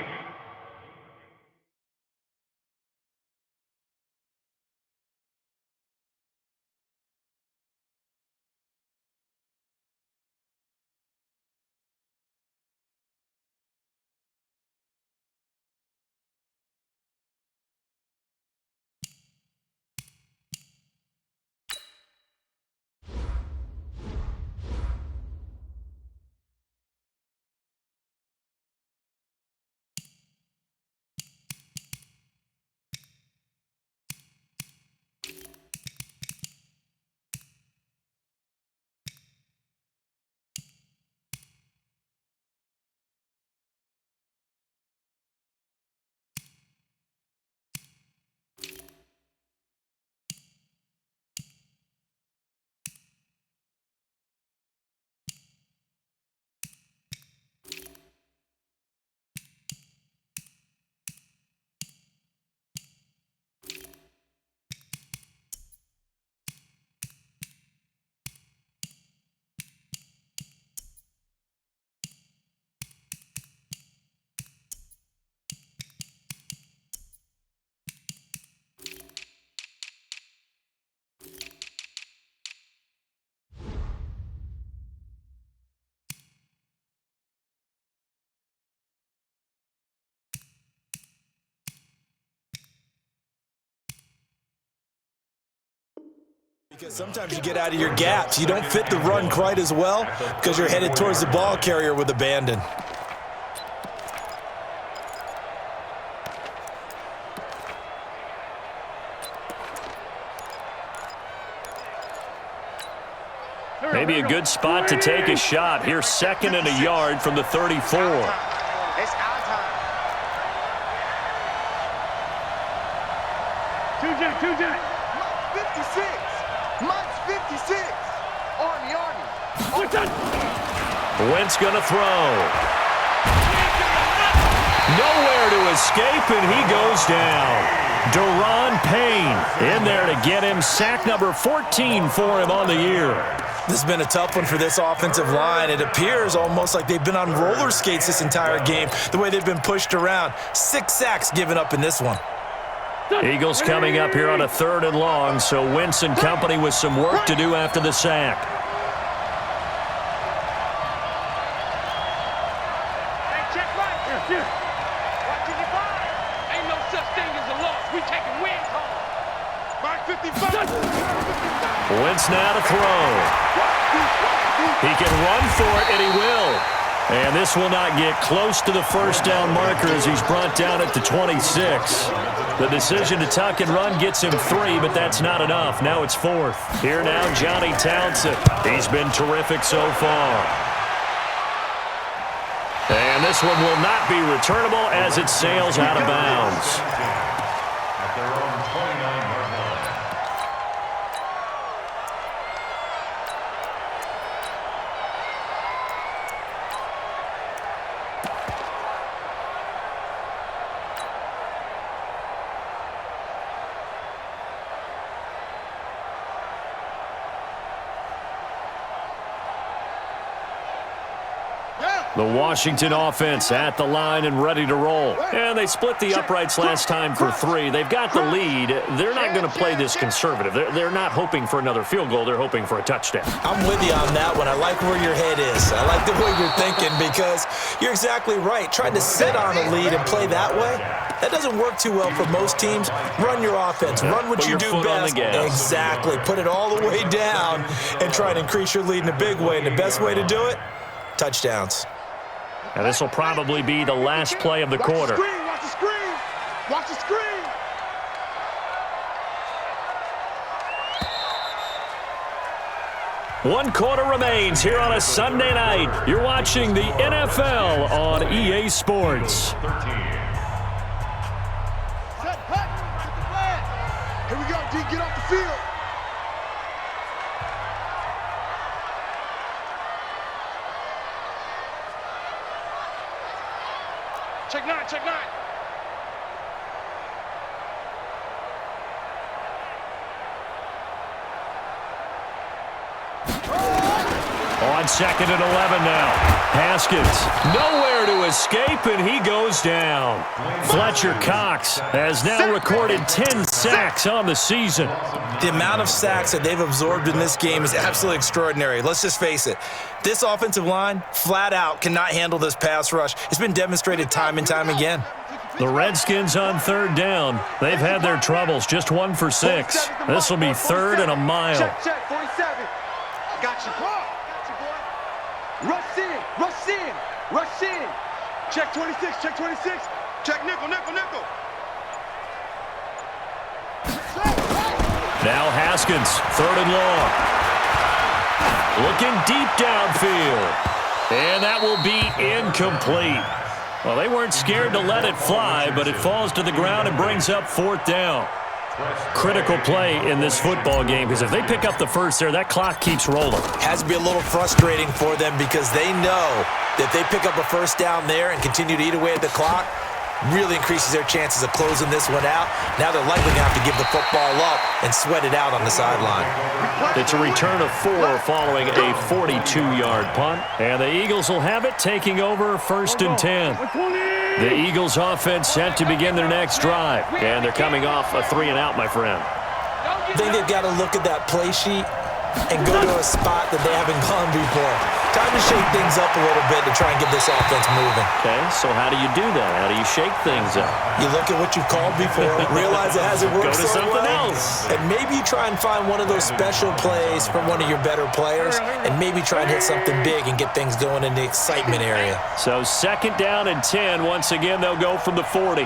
Because sometimes you get out of your gaps. You don't fit the run quite as well because you're headed towards the ball carrier with abandon. Maybe a good spot to take a shot. Here's 2nd and a yard from the 34. It's our time. Two Jack. Mike's 56. Mike's 56. Army. Wentz going to throw. Nowhere to escape, and he goes down. Daron Payne in there to get him. Sack number 14 for him on the year. This has been a tough one for this offensive line. It appears almost like they've been on roller skates this entire game, the way they've been pushed around. 6 sacks given up in this one. Eagles coming up here on a 3rd and long, so Wentz and company with some work to do after the sack. Hey, check right. Here. Watch your divide. Ain't no such thing as a loss. We taking wins home. Mike 55. Wentz now to throw. He can run for it, and he will. And this will not get close to the first down marker as he's brought down at the 26. The decision to tuck and run gets him 3, but that's not enough. Now it's 4th. Here now, Johnny Townsend. He's been terrific so far. And this one will not be returnable as it sails out of bounds. At their own 29-yard line. Yeah. The Washington offense at the line and ready to roll. And they split the uprights last time for 3. They've got the lead. They're not going to play this conservative. They're not hoping for another field goal. They're hoping for a touchdown. I'm with you on that one. I like where your head is. I like the way you're thinking because you're exactly right. Trying to sit on a lead and play that way, that doesn't work too well for most teams. Run your offense. Run what you do best. Exactly. Put it all the way down and try and increase your lead in a big way. And the best way to do it, touchdowns. And this will probably be the last play of the quarter. Watch the screen! Watch the screen! One quarter remains here on a Sunday night. You're watching the NFL on EA Sports. 13. Set, hut! Here we go, D, get off the field. Check 9, check 9. On 2nd and 11 now. Haskins, nowhere to escape, and he goes down. Fletcher Cox has now recorded 10 sacks on the season. The amount of sacks that they've absorbed in this game is absolutely extraordinary. Let's just face it. This offensive line, flat out, cannot handle this pass rush. It's been demonstrated time and time again. The Redskins on 3rd down. They've had their troubles, just 1 for 6. This will be 3rd and a mile. Check, 47. Got you, boy. Rush in, rush in, rush in. Check 26, check 26. Check nickel, nickel, nickel. Now Haskins, 3rd and long. Looking deep downfield. And that will be incomplete. Well, they weren't scared to let it fly, but it falls to the ground and brings up 4th down. Critical play in this football game because if they pick up the first there, that clock keeps rolling. Has to be a little frustrating for them because they know that if they pick up a first down there and continue to eat away at the clock, really increases their chances of closing this one out. Now they're likely going to have to give the football up and sweat it out on the sideline. It's a return of 4 following a 42-yard punt. And the Eagles will have it, taking over 1st and 10. The Eagles offense set to begin their next drive. And they're coming off a 3-and-out, my friend. I think they've got to look at that play sheet and go to a spot that they haven't gone before. Time to shake things up a little bit to try and get this offense moving. Okay, so how do you do that? How do you shake things up? You look at what you've called before, realize it hasn't worked Go to so something well, else. and maybe you try and find one of those special plays from one of your better players, and maybe try and hit something big and get things going in the excitement area. So 2nd down and 10. Once again, they'll go from the 40.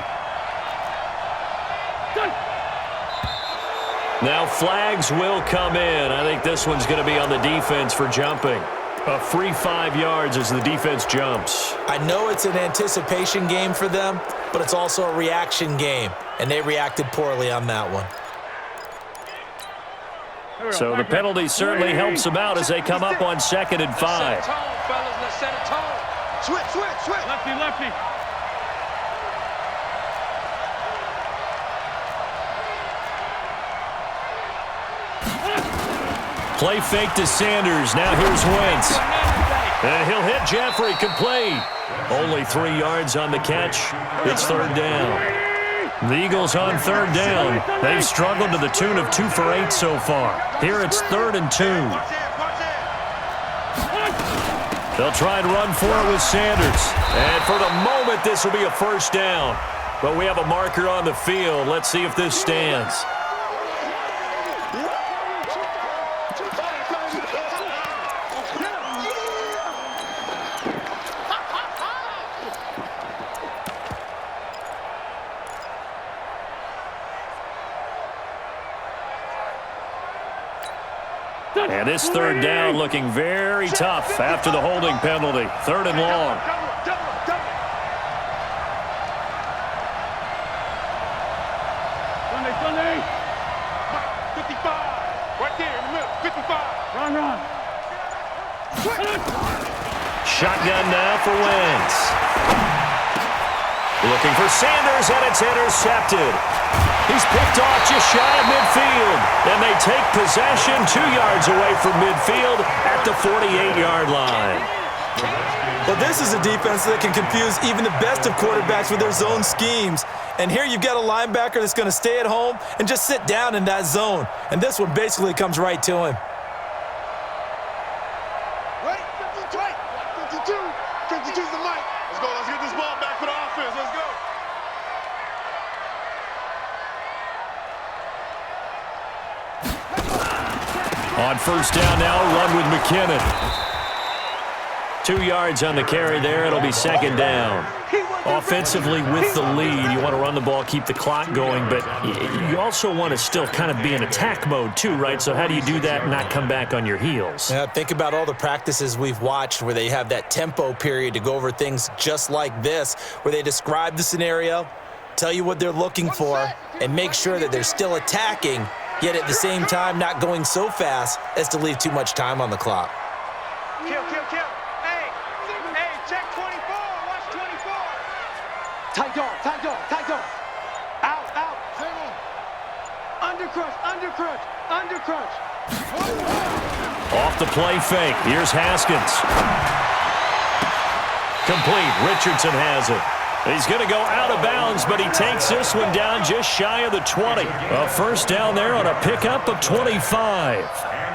Now flags will come in. I think this one's going to be on the defense for jumping. A free 5 yards as the defense jumps. I know it's an anticipation game for them, but it's also a reaction game, and they reacted poorly on that one. So the penalty certainly helps them out as they come up on 2nd and 5. Set a tone, fellas. Let's set a tone. Switch, switch, switch. Lefty, lefty. Play fake to Sanders. Now here's Wentz. And he'll hit Jeffrey, complete. Only 3 yards on the catch. It's 3rd down. The Eagles on 3rd down. They've struggled to the tune of 2 for 8 so far. Here it's 3rd and 2. They'll try and run for it with Sanders. And for the moment, this will be a 1st down. But we have a marker on the field. Let's see if this stands. And this 3rd down looking very tough after the holding penalty. 3rd and long. Sunday. 55. Right there in the middle. 55. Run. Shotgun now for Wentz. Looking for Sanders, and it's intercepted. He's picked off just shy of midfield. And they take possession 2 yards away from midfield at the 48-yard line. Well, this is a defense that can confuse even the best of quarterbacks with their zone schemes. And here you've got a linebacker that's going to stay at home and just sit down in that zone. And this one basically comes right to him. Ready? 52. 52's the mic. Let's go. Let's get this ball back for the offense. Let's go. On first down now, run with McKinnon. 2 yards on the carry there. It'll be second down. Offensively with the lead, you want to run the ball, keep the clock going, but you also want to still kind of be in attack mode too, right? So how do you do that and not come back on your heels? Yeah, think about all the practices we've watched where they have that tempo period to go over things just like this, where they describe the scenario, tell you what they're looking for, and make sure that they're still attacking, yet at the same time not going so fast as to leave too much time on the clock. Kill. Hey, check 24. Watch 24. Tight dog. Out. Undercrunch. Off the play fake. Here's Haskins. Complete. Richardson has it. He's going to go out of bounds, but he takes this one down just shy of the 20. A first down there on a pickup of 25. And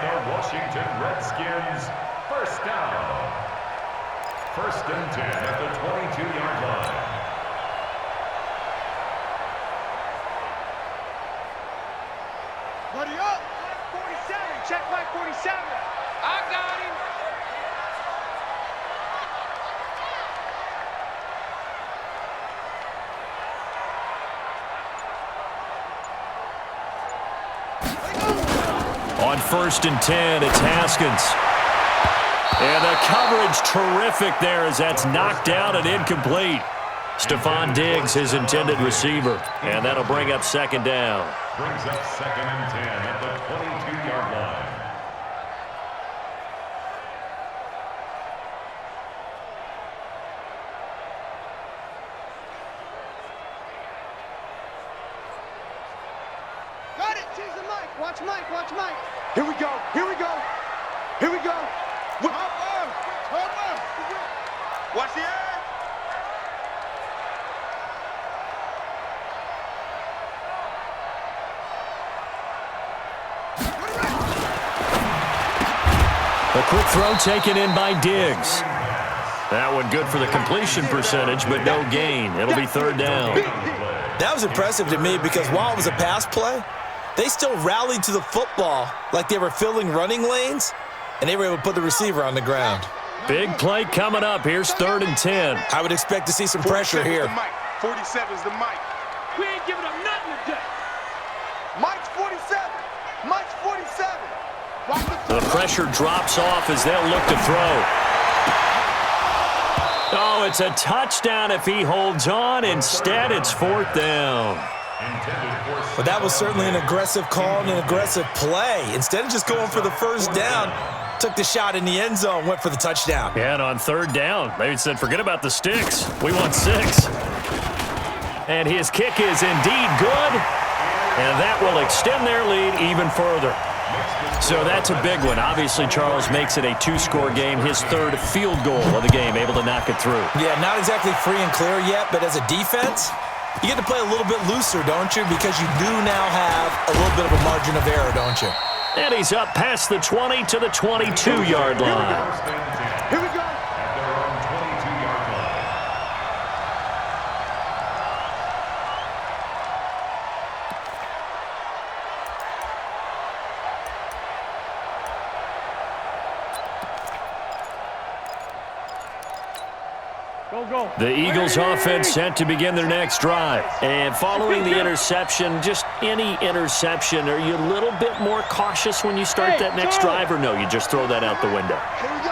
the Washington Redskins first down. First and 10 at the 22-yard line. Buddy up. 47. Check Mike 47. I got him. On first and 10, it's Haskins. And the coverage terrific there as that's knocked down and incomplete. Stephon Diggs, his intended receiver. And that'll bring up second down. Brings up second and 10 at the 22-yard line. Got it. Choose the mic. Watch Mike. Here we go. Watch the edge. A quick throw taken in by Diggs. That one good for the completion percentage, but no gain. It'll be third down. That was impressive to me because while it was a pass play, they still rallied to the football like they were filling running lanes, and they were able to put the receiver on the ground. Big play coming up. Here's third and 10. I would expect to see some pressure here. 47's the mic. We ain't giving up nothing today. Mike's 47. The pressure drops off as they'll look to throw. Oh, it's a touchdown if he holds on. Instead, it's fourth down. But that was certainly an aggressive call and an aggressive play. Instead of just going for the first down, took the shot in the end zone, went for the touchdown. Yeah, and on third down, they said, forget about the sticks. We want 6. And his kick is indeed good. And that will extend their lead even further. So that's a big one. Obviously, Charles makes it a 2-score game. His third field goal of the game, able to knock it through. Yeah, not exactly free and clear yet, but as a defense, you get to play a little bit looser, don't you? Because you do now have a little bit of a margin of error, don't you? And he's up past the 20 to the 22-yard line. Here we go. At their own 22-yard line. Go. The Eagles offense set to begin their next drive. And following the interception, just any interception, are you a little bit more cautious when you start that next drive, or no, you just throw that out the window?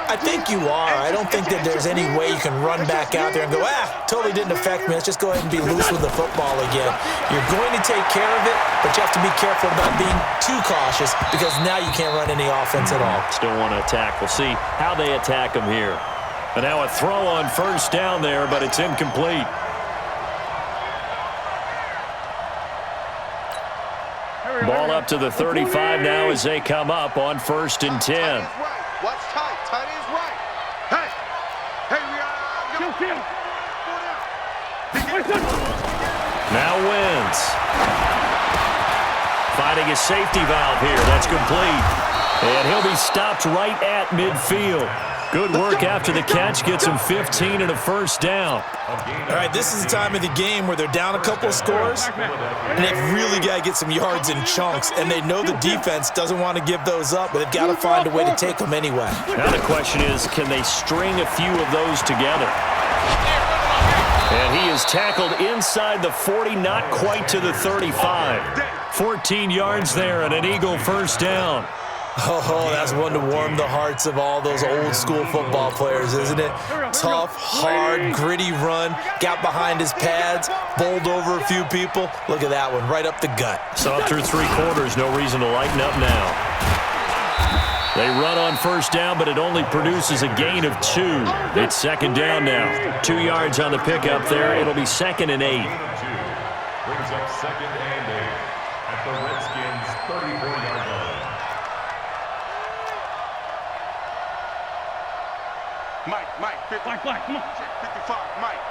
I think you are. I don't think that there's any way you can run back out there and go, totally didn't affect me. Let's just go ahead and be loose with the football again. You're going to take care of it, but you have to be careful about being too cautious because now you can't run any offense at all. Still want to attack. We'll see how they attack them here. And now a throw on first down there, but it's incomplete. Ball up to the 35 now as they come up on first and 10. Watch tight. Tight is right. Hey, Now wins. Finding a safety valve here. That's complete. And he'll be stopped right at midfield. Good work after the catch. Gets him 15 and a first down. All right, this is the time of the game where they're down a couple of scores, and they've really got to get some yards in chunks, and they know the defense doesn't want to give those up, but they've got to find a way to take them anyway. Now the question is, can they string a few of those together? And he is tackled inside the 40, not quite to the 35. 14 yards there and an Eagle first down. Oh, that's one to warm the hearts of all those old school football players, isn't it? Tough, hard, gritty run, got behind his pads, bowled over a few people. Look at that one, right up the gut. So through 3 quarters, no reason to lighten up now. They run on first down, but it only produces a gain of 2. It's second down now. 2 yards on the pickup there. It'll be 2nd and 8. Brings up 2nd and 8 at the Redskins' 34-yard line. Mike, come on. 55, Mike.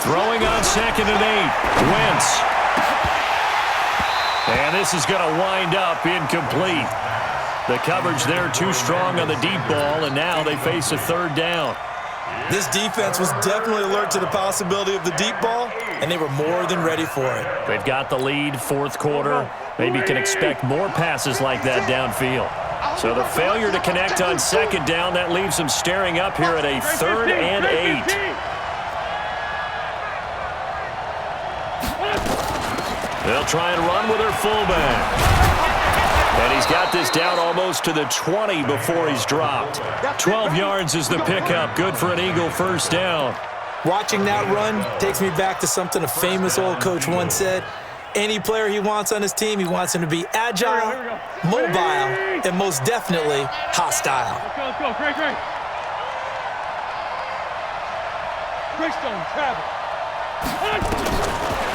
Throwing on 2nd and 8. Wentz. And this is going to wind up incomplete. The coverage there too strong on the deep ball, and now they face a 3rd down. This defense was definitely alert to the possibility of the deep ball, and they were more than ready for it. They've got the lead, 4th quarter. Maybe can expect more passes like that downfield. So the failure to connect on 2nd down, that leaves them staring up here at a 3rd and 8. They'll try and run with their fullback. And he's got this down almost to the 20 before he's dropped. 12 yards is the pickup. Good for an Eagle first down. Watching that run takes me back to something a famous old coach once said. Any player he wants on his team, he wants him to be agile, mobile, and most definitely hostile. Let's go. Great. Greystone, travel.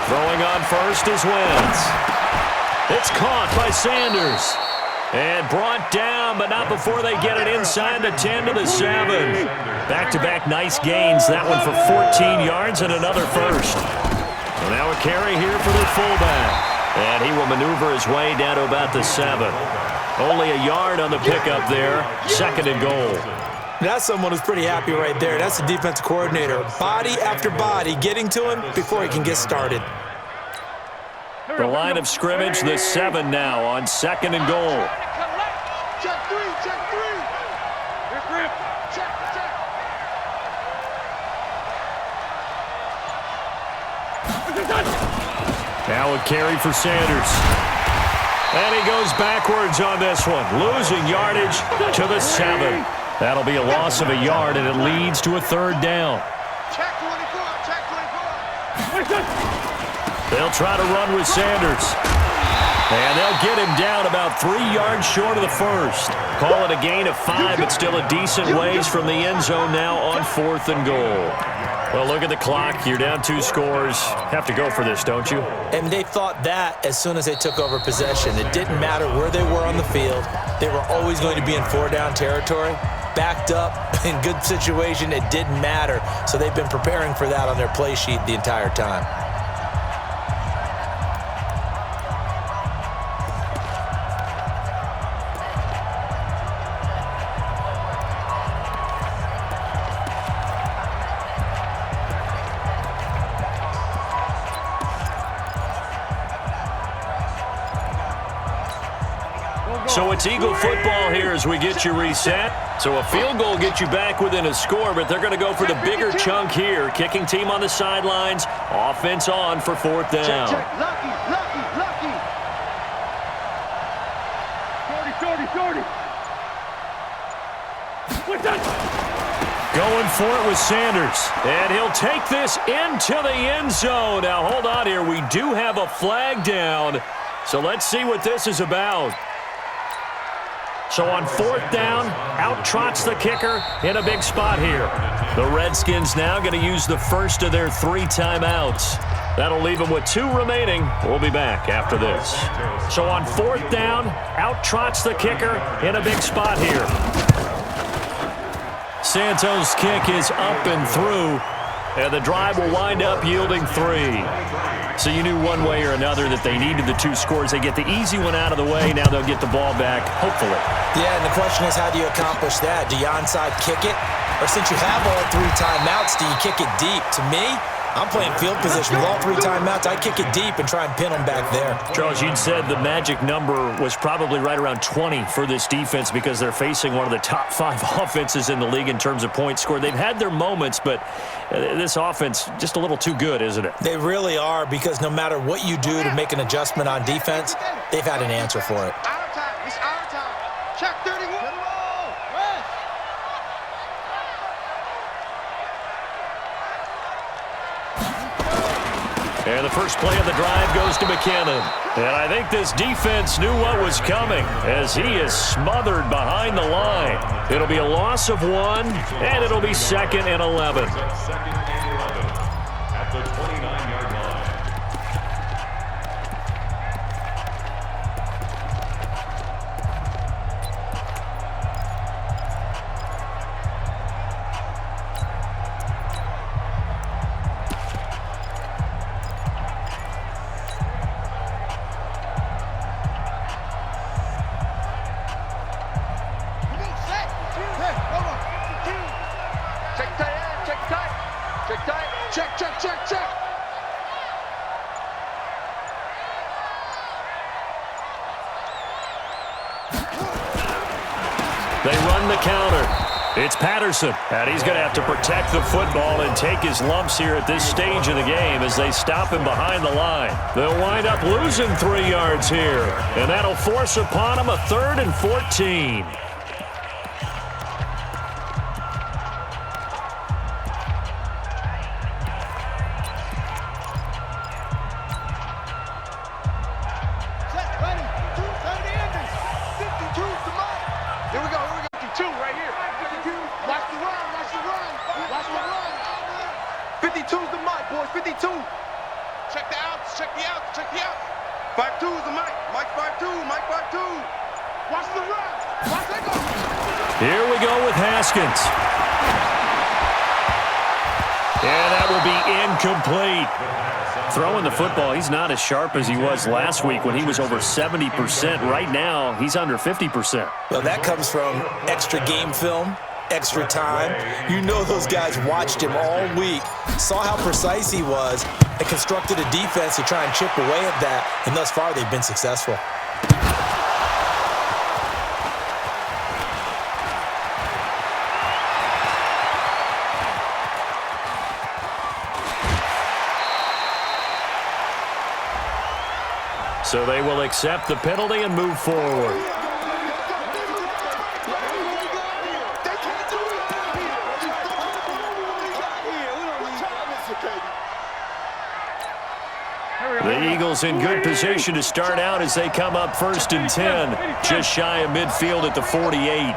Throwing on first is Wentz. It's caught by Sanders. And brought down, but not before they get it inside the 10 to the 7. Back-to-back nice gains. That one for 14 yards and another first. So now a carry here for the fullback. And he will maneuver his way down to about the 7. Only a yard on the pickup there. 2nd and goal. That's someone who's pretty happy right there. That's the defensive coordinator. Body after body getting to him before he can get started. The line of scrimmage, the 7 now on 2nd and goal. Check 3. Here's grip. Check. Now a carry for Sanders. And he goes backwards on this one, losing yardage to the 7. That'll be a loss of a yard, and it leads to a 3rd down. Check 24. They'll try to run with Sanders. And they'll get him down about 3 yards short of the first. Call it a gain of 5, but still a decent ways from the end zone now on 4th and goal. Well, look at the clock. You're down 2 scores. Have to go for this, don't you? And they thought that as soon as they took over possession. It didn't matter where they were on the field. They were always going to be in 4-down territory. Backed up, in good situation, it didn't matter. So they've been preparing for that on their play sheet the entire time. So it's Eagle football here as we get you reset. So a field goal gets you back within a score, but they're going to go for the bigger chunk here. Kicking team on the sidelines. Offense on for 4th down. Check. Lucky. 40. Going for it with Sanders. And he'll take this into the end zone. Now, hold on here. We do have a flag down. So let's see what this is about. So on 4th down, out trots the kicker in a big spot here. The Redskins now going to use the first of their 3 timeouts. That'll leave them with 2 remaining. We'll be back after this. So on 4th down, out trots the kicker in a big spot here. Santos' kick is up and through, and the drive will wind up yielding 3. So you knew one way or another that they needed the 2 scores. They get the easy one out of the way. Now they'll get the ball back, hopefully. Yeah, and the question is, how do you accomplish that? Do you onside kick it? Or since you have all 3 timeouts, do you kick it deep? To me, I'm playing field position with all 3 timeouts. I kick it deep and try and pin them back there. Charles, you'd said the magic number was probably right around 20 for this defense because they're facing one of the top 5 offenses in the league in terms of points scored. They've had their moments, but this offense just a little too good, isn't it? They really are, because no matter what you do to make an adjustment on defense, they've had an answer for it. Our time. It's our time. Check 31. And the first play of the drive goes to McKinnon. And I think this defense knew what was coming as he is smothered behind the line. It'll be a loss of 1, and it'll be 2nd and 11. Second and 11 at the 29-yard line. Check. They run the counter. It's Patterson, and he's going to have to protect the football and take his lumps here at this stage of the game as they stop him behind the line. They'll wind up losing 3 yards here, and that'll force upon him a 3rd and 14. Here we go with Haskins. And that will be incomplete. Throwing the football, he's not as sharp as he was last week when he was over 70%. Right now, he's under 50%. Well, that comes from extra game film, extra time. You know those guys watched him all week, saw how precise he was, and constructed a defense to try and chip away at that. And thus far, they've been successful. So they will accept the penalty and move forward. The Eagles in good position to start out as they come up 1st and 10, just shy of midfield at the 48. 5-9.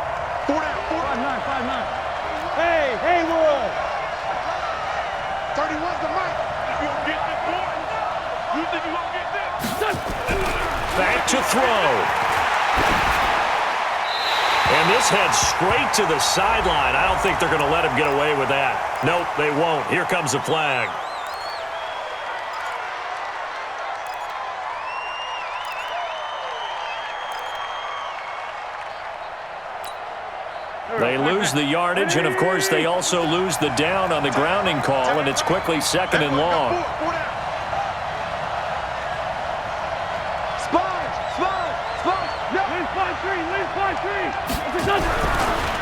Hey, Haywood! 31's the mic. You gonna get this one? You think you gonna get this? Back to throw. And this heads straight to the sideline. I don't think they're going to let him get away with that. Nope, they won't. Here comes the flag. They lose the yardage, and of course they also lose the down on the grounding call, and it's quickly 2nd and long.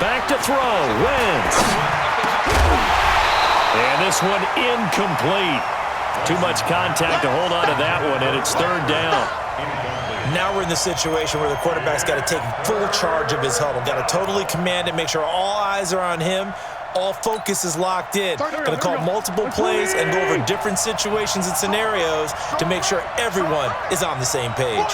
Back to throw, Wentz. And this one incomplete. Too much contact to hold on to that one, and it's 3rd down. Now we're in the situation where the quarterback's got to take full charge of his huddle. Got to totally command it, make sure all eyes are on him. All focus is locked in. Going to call multiple plays and go over different situations and scenarios to make sure everyone is on the same page.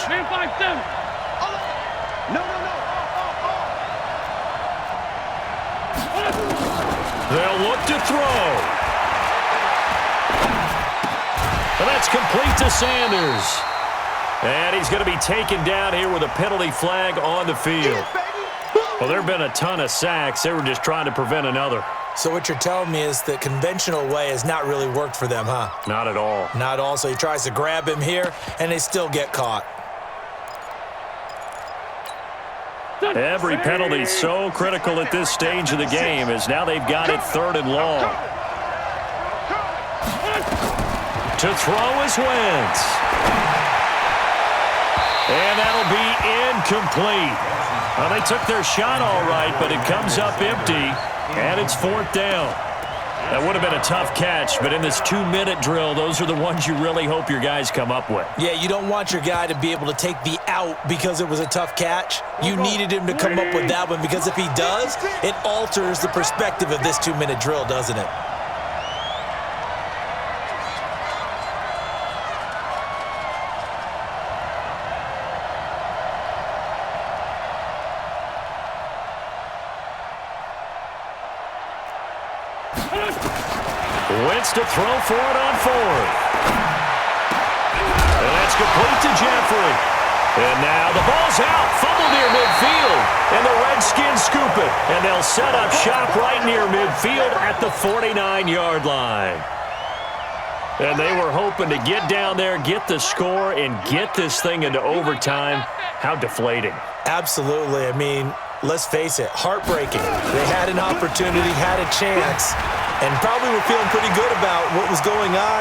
They'll look to throw. And that's complete to Sanders. And he's going to be taken down here with a penalty flag on the field. Well, there have been a ton of sacks. They were just trying to prevent another. So what you're telling me is the conventional way has not really worked for them, huh? Not at all. Not at all. So he tries to grab him here, and they still get caught. Every penalty so critical at this stage of the game as now they've got it 3rd and long. To throw is Wentz. And that'll be incomplete. Well, they took their shot all right, but it comes up empty, and it's 4th down. That would have been a tough catch, but in this 2-minute drill, those are the ones you really hope your guys come up with. Yeah, you don't want your guy to be able to take the out because it was a tough catch. You needed him to come up with that one because if he does, it alters the perspective of this 2-minute drill, doesn't it? Wentz to throw for it on 4th. And that's complete to Jeffrey. And now the ball's out. Fumble near midfield. And the Redskins scoop it. And they'll set up shop right near midfield at the 49-yard line. And they were hoping to get down there, get the score, and get this thing into overtime. How deflating. Absolutely. I mean, let's face it, heartbreaking. They had an opportunity, had a chance, and probably were feeling pretty good about what was going on.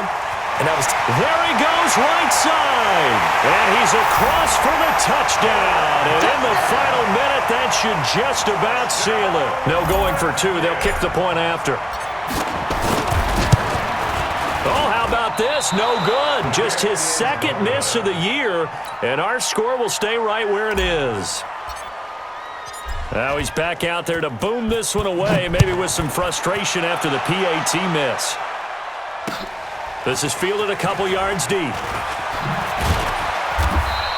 And that was there he goes, right side. And he's across for the touchdown. And in the final minute, that should just about seal it. No going for 2. They'll kick the point after. Oh, how about this? No good. Just his 2nd miss of the year. And our score will stay right where it is. Now he's back out there to boom this one away, maybe with some frustration after the PAT miss. This is fielded a couple yards deep.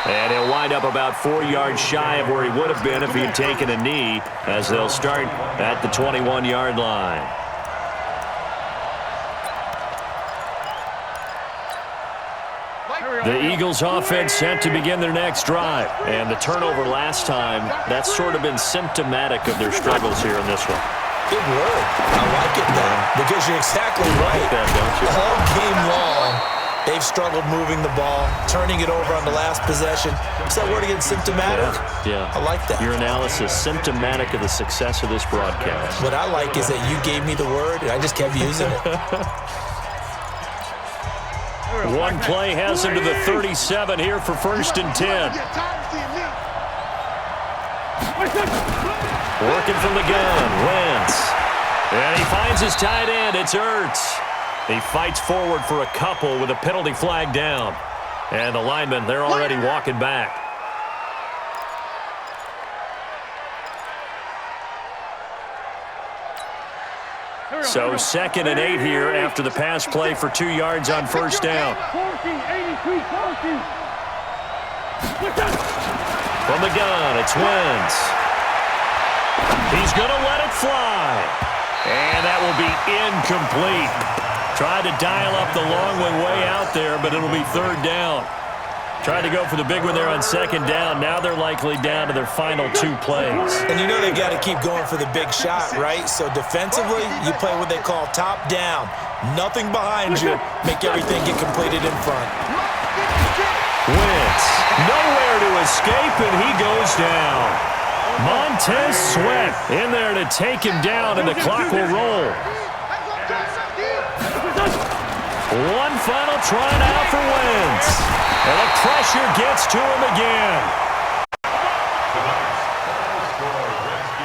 And he'll wind up about 4 yards shy of where he would have been if he had taken a knee, as they'll start at the 21-yard line. The Eagles offense set to begin their next drive. And the turnover last time, that's sort of been symptomatic of their struggles here in this one. good word. I like it, though, because you're exactly right. That, don't you? All game long, they've struggled moving the ball, turning it over on the last possession. What's that word again? Symptomatic? Yeah. I like that. Your analysis, symptomatic of the success of this broadcast. What I like is that you gave me the word, and I just kept using it. One play has him to the 37 here for 1st and 10. Working from the gun, Wentz. And he finds his tight end, it's Ertz. He fights forward for a couple with a penalty flag down. And the linemen, they're already walking back. So 2nd and 8 here after the pass play for 2 yards on 1st down. From the gun, it's Wentz. He's going to let it fly. And that will be incomplete. Tried to dial up the long one way out there, but it'll be 3rd down. Tried to go for the big one there on 2nd down. Now they're likely down to their final 2 plays. And you know they got to keep going for the big shot, right? So defensively, you play what they call top down. Nothing behind you. Make everything get completed in front. Wentz, nowhere to escape, and he goes down. Montez Sweat in there to take him down, and the clock will roll. One final try now for Wentz. And the pressure gets to him again.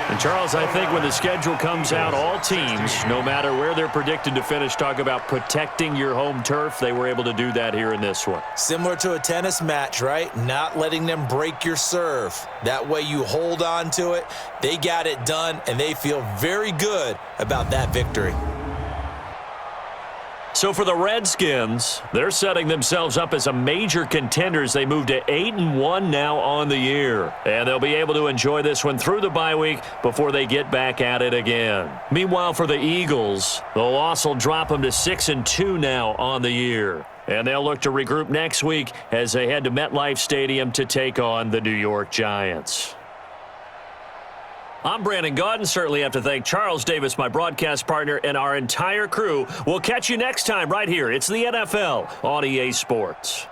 And Charles, I think when the schedule comes out, all teams, no matter where they're predicted to finish, talk about protecting your home turf. They were able to do that here in this one. Similar to a tennis match, right? Not letting them break your serve. That way you hold on to it. They got it done, and they feel very good about that victory. So for the Redskins, they're setting themselves up as a major contender as they move to 8-1 now on the year. And they'll be able to enjoy this one through the bye week before they get back at it again. Meanwhile, for the Eagles, the loss will drop them to 6-2 now on the year. And they'll look to regroup next week as they head to MetLife Stadium to take on the New York Giants. I'm Brandon Gaudin. Certainly have to thank Charles Davis, my broadcast partner, and our entire crew. We'll catch you next time right here. It's the NFL on EA Sports.